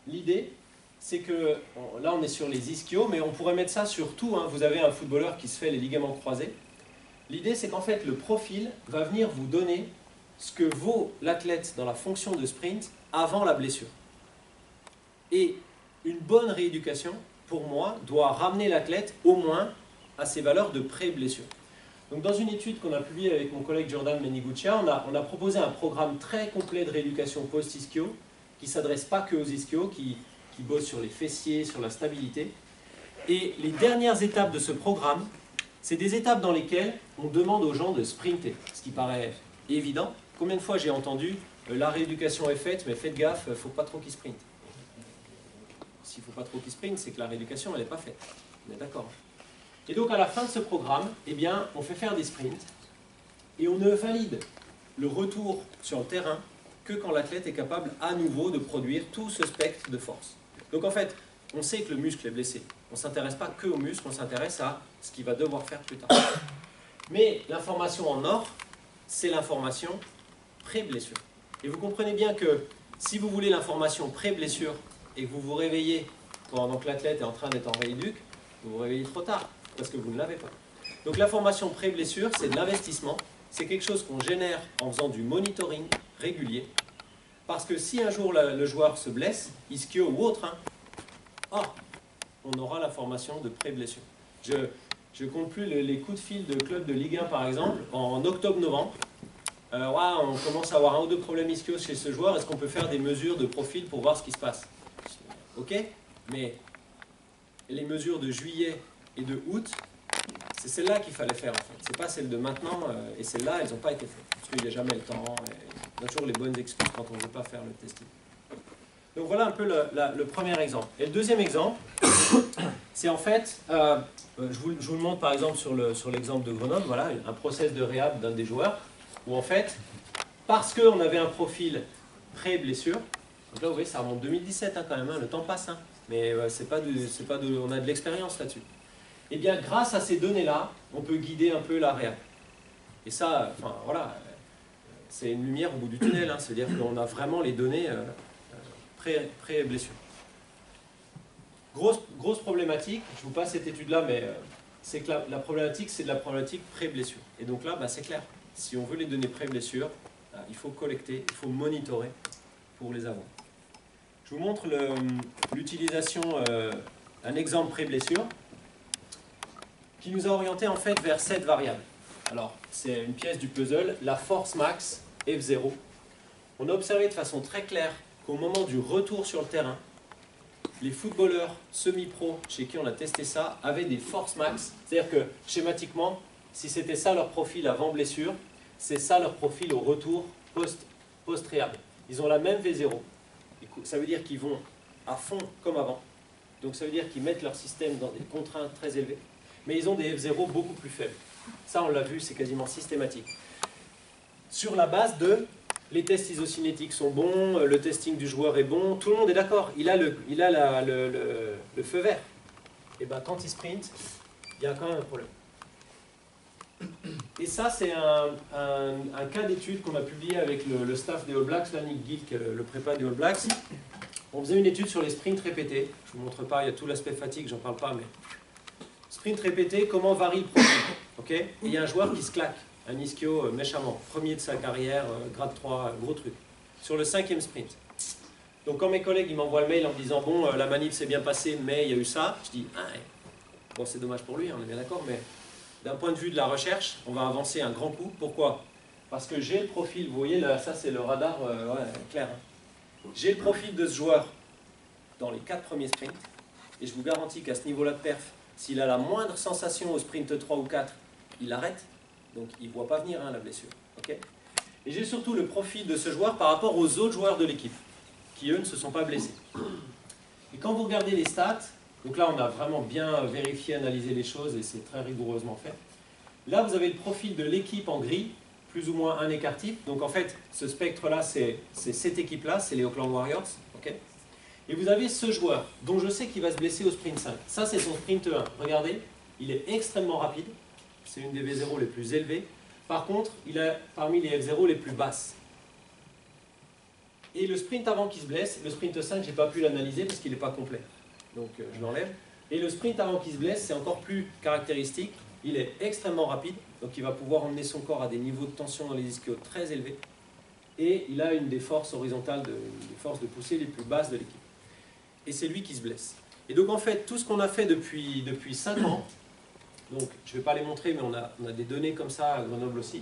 L'idée, c'est que, là on est sur les ischios, mais on pourrait mettre ça sur tout. Vous avez un footballeur qui se fait les ligaments croisés. L'idée, c'est qu'en fait, le profil va venir vous donner ce que vaut l'athlète dans la fonction de sprint avant la blessure. Et une bonne rééducation, pour moi, doit ramener l'athlète au moins à ses valeurs de pré-blessure. Donc dans une étude qu'on a publiée avec mon collègue Jordan Meniguccia, on a proposé un programme très complet de rééducation post-ischio qui ne s'adresse pas que aux ischios, qui bosse sur les fessiers, sur la stabilité. Et les dernières étapes de ce programme, c'est des étapes dans lesquelles on demande aux gens de sprinter, ce qui paraît évident. Combien de fois j'ai entendu la rééducation est faite, mais faites gaffe, il ne faut pas trop qu'ils sprintent. S'il ne faut pas trop qu'ils sprintent, c'est que la rééducation, elle n'est pas faite. On est d'accord. Et donc à la fin de ce programme, eh bien, on fait faire des sprints et on ne valide le retour sur le terrain que quand l'athlète est capable à nouveau de produire tout ce spectre de force. Donc en fait, on sait que le muscle est blessé. On ne s'intéresse pas que au muscle, on s'intéresse à ce qu'il va devoir faire plus tard. Mais l'information en or, c'est l'information pré-blessure. Et vous comprenez bien que si vous voulez l'information pré-blessure et que vous vous réveillez pendant que l'athlète est en train d'être en rééduc, vous vous réveillez trop tard, parce que vous ne l'avez pas. Donc l'information pré-blessure, c'est de l'investissement, c'est quelque chose qu'on génère en faisant du monitoring régulier, parce que si un jour le joueur se blesse, ischio ou autre, on aura l'information de pré-blessure. Je ne compte plus les coups de fil de club de Ligue 1 par exemple, en octobre-novembre, on commence à avoir un ou deux problèmes ischio chez ce joueur, est-ce qu'on peut faire des mesures de profil pour voir ce qui se passe? Ok, mais les mesures de juillet et de août, c'est celle-là qu'il fallait faire en fait. C'est pas celle de maintenant, et celles-là, elles n'ont pas été faites. Parce qu'il n'y a jamais le temps, et on a toujours les bonnes excuses quand on ne veut pas faire le testing. Donc voilà un peu le premier exemple. Et le deuxième exemple, c'est en fait, je vous le montre par exemple sur l'exemple de Grenoble, voilà, un process de réhab d'un des joueurs, où en fait, parce qu'on avait un profil pré-blessure, donc là vous voyez ça remonte 2017 quand même, le temps passe, mais on a de l'expérience là-dessus. Et bien grâce à ces données-là, on peut guider un peu la réhab. Et ça, enfin voilà, c'est une lumière au bout du tunnel, c'est-à-dire qu'on a vraiment les données pré-blessure. Grosse problématique, je vous passe cette étude-là, mais c'est que la problématique, c'est de la problématique pré-blessure. Et donc là, c'est clair, si on veut les données pré-blessure, il faut collecter, il faut monitorer pour les avoir. Je vous montre l'utilisation, un exemple pré-blessure, qui nous a orienté en fait vers 7 variables. Alors, c'est une pièce du puzzle, la force max F0. On a observé de façon très claire qu'au moment du retour sur le terrain, les footballeurs semi-pro chez qui on a testé ça avaient des forces max. C'est-à-dire que schématiquement, si c'était ça leur profil avant blessure, c'est ça leur profil au retour post-réhab. Ils ont la même V0. Ça veut dire qu'ils vont à fond comme avant. Donc ça veut dire qu'ils mettent leur système dans des contraintes très élevées. Mais ils ont des F0 beaucoup plus faibles. Ça, on l'a vu, c'est quasiment systématique. Sur la base de les tests isocinétiques sont bons, le testing du joueur est bon, tout le monde est d'accord, il a le feu vert. Et bien quand il sprint, il y a quand même un problème. Et ça, c'est un cas d'étude qu'on a publié avec le staff des All Blacks, là, Nick Gilk, le prépa des All Blacks, On faisait une étude sur les sprints répétés. Je ne vous montre pas, il y a tout l'aspect fatigue, j'en parle pas, mais sprint répété, comment varie le profil, ok? Et il y a un joueur qui se claque, un ischio méchamment, premier de sa carrière, grade 3, gros truc, sur le 5e sprint. Donc quand mes collègues m'envoient le mail en me disant bon, la manip s'est bien passée, mais il y a eu ça, je dis ah, ouais. Bon, c'est dommage pour lui, on est bien d'accord, mais d'un point de vue de la recherche, on va avancer un grand coup. Pourquoi? Parce que j'ai le profil, vous voyez là, ça c'est le radar ouais, clair. Hein. J'ai le profil de ce joueur dans les 4 premiers sprints, et je vous garantis qu'à ce niveau-là de perf, s'il a la moindre sensation au sprint 3 ou 4, il arrête, donc il ne voit pas venir hein, la blessure. Okay, et j'ai surtout le profil de ce joueur par rapport aux autres joueurs de l'équipe, qui eux ne se sont pas blessés. Et quand vous regardez les stats, donc là on a vraiment bien vérifié, analysé les choses, et c'est très rigoureusement fait. Là vous avez le profil de l'équipe en gris, plus ou moins un écart-type. Donc en fait, ce spectre-là, c'est cette équipe-là, c'est les Oakland Warriors. Okay, et vous avez ce joueur, dont je sais qu'il va se blesser au sprint 5. Ça, c'est son sprint 1. Regardez, il est extrêmement rapide. C'est une des V0 les plus élevées. Par contre, il est parmi les F0 les plus basses. Et le sprint avant qu'il se blesse, le sprint 5, je n'ai pas pu l'analyser parce qu'il n'est pas complet. Donc je l'enlève. Et le sprint avant qu'il se blesse, c'est encore plus caractéristique. Il est extrêmement rapide, donc il va pouvoir emmener son corps à des niveaux de tension dans les ischios très élevés. Et il a une des forces horizontales, des forces de poussée les plus basses de l'équipe. Et c'est lui qui se blesse. Et donc en fait, tout ce qu'on a fait depuis 5 ans, donc je ne vais pas les montrer, mais on a des données comme ça à Grenoble aussi.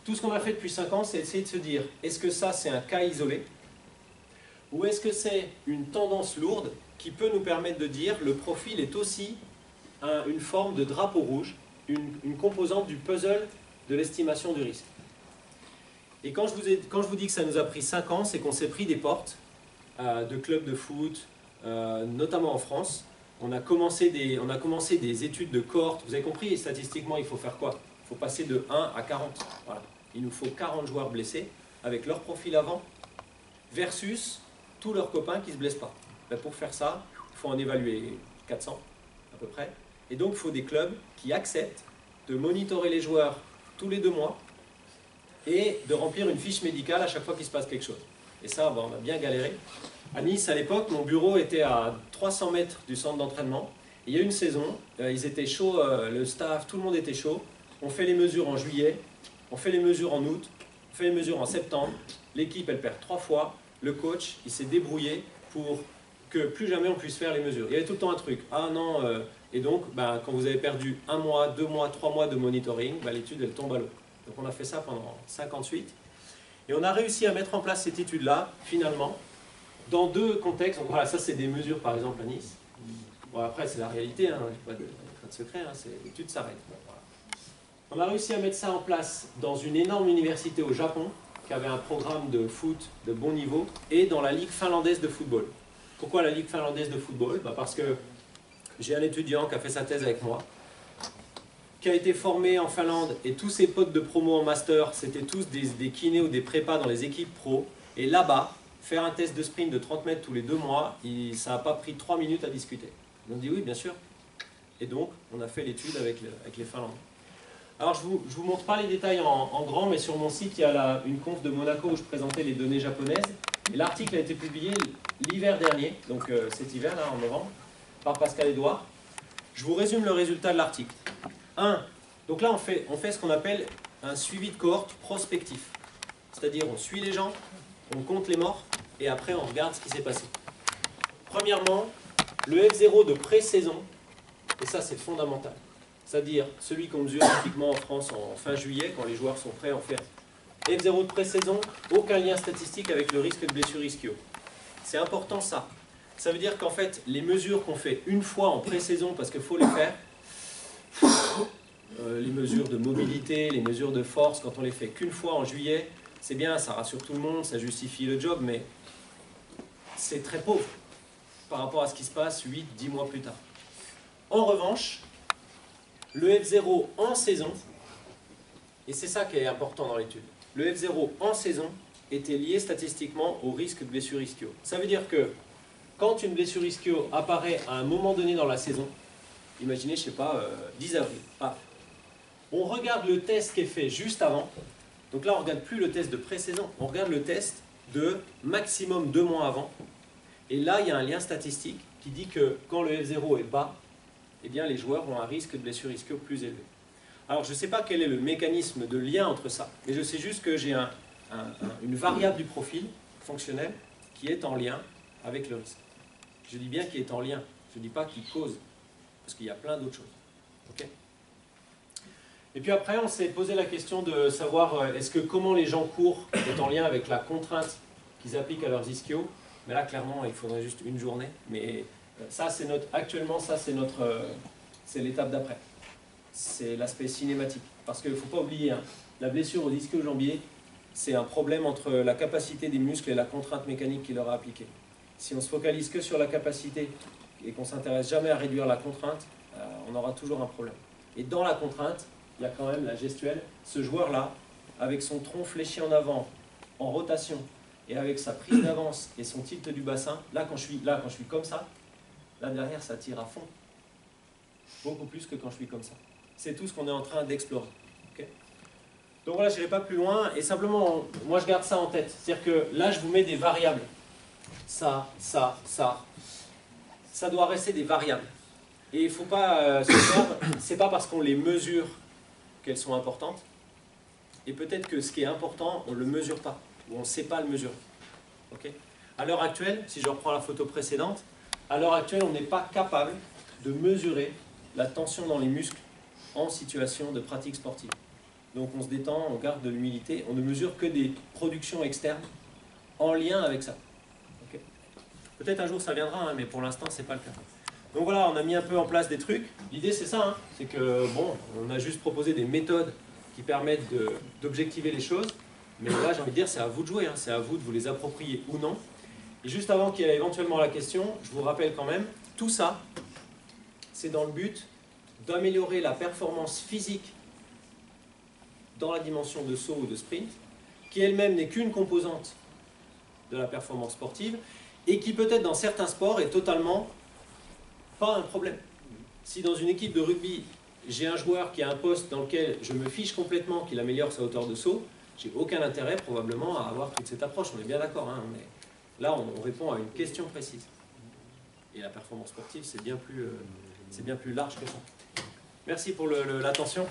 Tout ce qu'on a fait depuis 5 ans, c'est essayer de se dire, est-ce que ça c'est un cas isolé? Ou est-ce que c'est une tendance lourde qui peut nous permettre de dire, le profil est aussi une forme de drapeau rouge, une composante du puzzle de l'estimation du risque. Et quand je vous dis que ça nous a pris 5 ans, c'est qu'on s'est pris des portes de clubs de foot, notamment en France. On a commencé des études de cohorte. Vous avez compris, statistiquement, il faut faire quoi? Il faut passer de 1 à 40. Voilà. Il nous faut 40 joueurs blessés avec leur profil avant versus tous leurs copains qui ne se blessent pas. Ben pour faire ça, il faut en évaluer 400 à peu près. Et donc, il faut des clubs qui acceptent de monitorer les joueurs tous les 2 mois et de remplir une fiche médicale à chaque fois qu'il se passe quelque chose. Et ça, ben, on a bien galéré. À Nice, à l'époque, mon bureau était à 300 mètres du centre d'entraînement. Il y a une saison, ils étaient chauds, le staff, tout le monde était chaud. On fait les mesures en juillet, on fait les mesures en août, on fait les mesures en septembre. L'équipe, elle perd 3 fois. Le coach, il s'est débrouillé pour que plus jamais on puisse faire les mesures. Il y avait tout le temps un truc. Ah non, et donc, ben, quand vous avez perdu 1 mois, 2 mois, 3 mois de monitoring, ben, l'étude, elle tombe à l'eau. Donc on a fait ça pendant 58. Et on a réussi à mettre en place cette étude-là, finalement, dans 2 contextes. Donc voilà, ça c'est des mesures par exemple à Nice. Bon après c'est la réalité, hein, pas de secret, hein, l'étude s'arrête. Bon, voilà. On a réussi à mettre ça en place dans une énorme université au Japon, qui avait un programme de foot de bon niveau, et dans la Ligue finlandaise de football. Pourquoi la Ligue finlandaise de football? Ben parce que j'ai un étudiant qui a fait sa thèse avec moi, qui a été formé en Finlande, et tous ses potes de promo en master, c'était tous des kinés ou des prépas dans les équipes pro, et là-bas, faire un test de sprint de 30 mètres tous les 2 mois, ça n'a pas pris 3 minutes à discuter. On dit oui, bien sûr. Et donc, on a fait l'étude avec les Finlandais. Alors, je ne vous montre pas les détails en grand, mais sur mon site, il y a une conf de Monaco où je présentais les données japonaises. Et l'article a été publié l'hiver dernier, donc cet hiver, là, en novembre, par Pascal Edouard. Je vous résume le résultat de l'article. 1. Donc là, on fait ce qu'on appelle un suivi de cohorte prospectif. C'est-à-dire, on suit les gens, on compte les morts, et après on regarde ce qui s'est passé. Premièrement, le F0 de pré-saison, et ça c'est fondamental, c'est-à-dire celui qu'on mesure typiquement en France en fin juillet, quand les joueurs sont prêts, on fait F0 de pré-saison, aucun lien statistique avec le risque de blessure ischio. C'est important ça. Ça veut dire qu'en fait, les mesures qu'on fait une fois en pré-saison, parce qu'il faut les faire, les mesures de mobilité, les mesures de force, quand on les fait qu'une fois en juillet, c'est bien, ça rassure tout le monde, ça justifie le job, mais c'est très pauvre par rapport à ce qui se passe 8-10 mois plus tard. En revanche, le F0 en saison, et c'est ça qui est important dans l'étude, le F0 en saison était lié statistiquement au risque de blessure ischio. Ça veut dire que quand une blessure ischio apparaît à un moment donné dans la saison, imaginez, je ne sais pas, 10 avril, paf, on regarde le test qui est fait juste avant. Donc là, on ne regarde plus le test de pré-saison, on regarde le test de maximum 2 mois avant. Et là, il y a un lien statistique qui dit que quand le F0 est bas, eh bien, les joueurs ont un risque de blessure ischio plus élevé. Alors, je ne sais pas quel est le mécanisme de lien entre ça, mais je sais juste que j'ai une variable du profil fonctionnel qui est en lien avec le risque. Je dis bien qui est en lien, je ne dis pas qui cause, parce qu'il y a plein d'autres choses. Okay. Et puis après, on s'est posé la question de savoir est-ce que comment les gens courent est en lien avec la contrainte qu'ils appliquent à leurs ischios. Mais là, clairement, il faudrait juste une journée. Mais ça, c'est actuellement, ça, c'est l'étape d'après. C'est l'aspect cinématique. Parce qu'il ne faut pas oublier, hein, la blessure au ischio-jambier, c'est un problème entre la capacité des muscles et la contrainte mécanique qui leur a appliquée. Si on se focalise que sur la capacité et qu'on ne s'intéresse jamais à réduire la contrainte, on aura toujours un problème. Et dans la contrainte, il y a quand même la gestuelle. Ce joueur-là, avec son tronc fléchi en avant, en rotation, et avec sa prise d'avance et son tilt du bassin, là quand je suis comme ça, là derrière ça tire à fond. Beaucoup plus que quand je suis comme ça. C'est tout ce qu'on est en train d'explorer. Okay. Donc voilà, je n'irai pas plus loin, et simplement, moi je garde ça en tête. C'est-à-dire que là je vous mets des variables. Ça. Ça doit rester des variables. Et il ne faut pas se perdre, c'est pas parce qu'on les mesure qu'elles sont importantes. Et peut-être que ce qui est important, on ne le mesure pas, ou on ne sait pas le mesurer. Okay. À l'heure actuelle, si je reprends la photo précédente, à l'heure actuelle, on n'est pas capable de mesurer la tension dans les muscles en situation de pratique sportive. Donc on se détend, on garde de l'humilité, on ne mesure que des productions externes en lien avec ça. Okay. Peut-être un jour ça viendra, hein, mais pour l'instant, ce n'est pas le cas. Donc voilà, on a mis un peu en place des trucs. L'idée c'est ça, hein, c'est que bon, on a juste proposé des méthodes qui permettent d'objectiver les choses. Mais là, j'ai envie de dire, c'est à vous de jouer, hein, c'est à vous de vous les approprier ou non. Et juste avant qu'il y ait éventuellement la question, je vous rappelle quand même, tout ça, c'est dans le but d'améliorer la performance physique dans la dimension de saut ou de sprint, qui elle-même n'est qu'une composante de la performance sportive, et qui peut-être dans certains sports est totalement pas un problème. Si dans une équipe de rugby, j'ai un joueur qui a un poste dans lequel je me fiche complètement qu'il améliore sa hauteur de saut, j'ai aucun intérêt probablement à avoir toute cette approche. On est bien d'accord, hein, là on répond à une question précise. Et la performance sportive, c'est bien plus large que ça. Merci pour l'attention.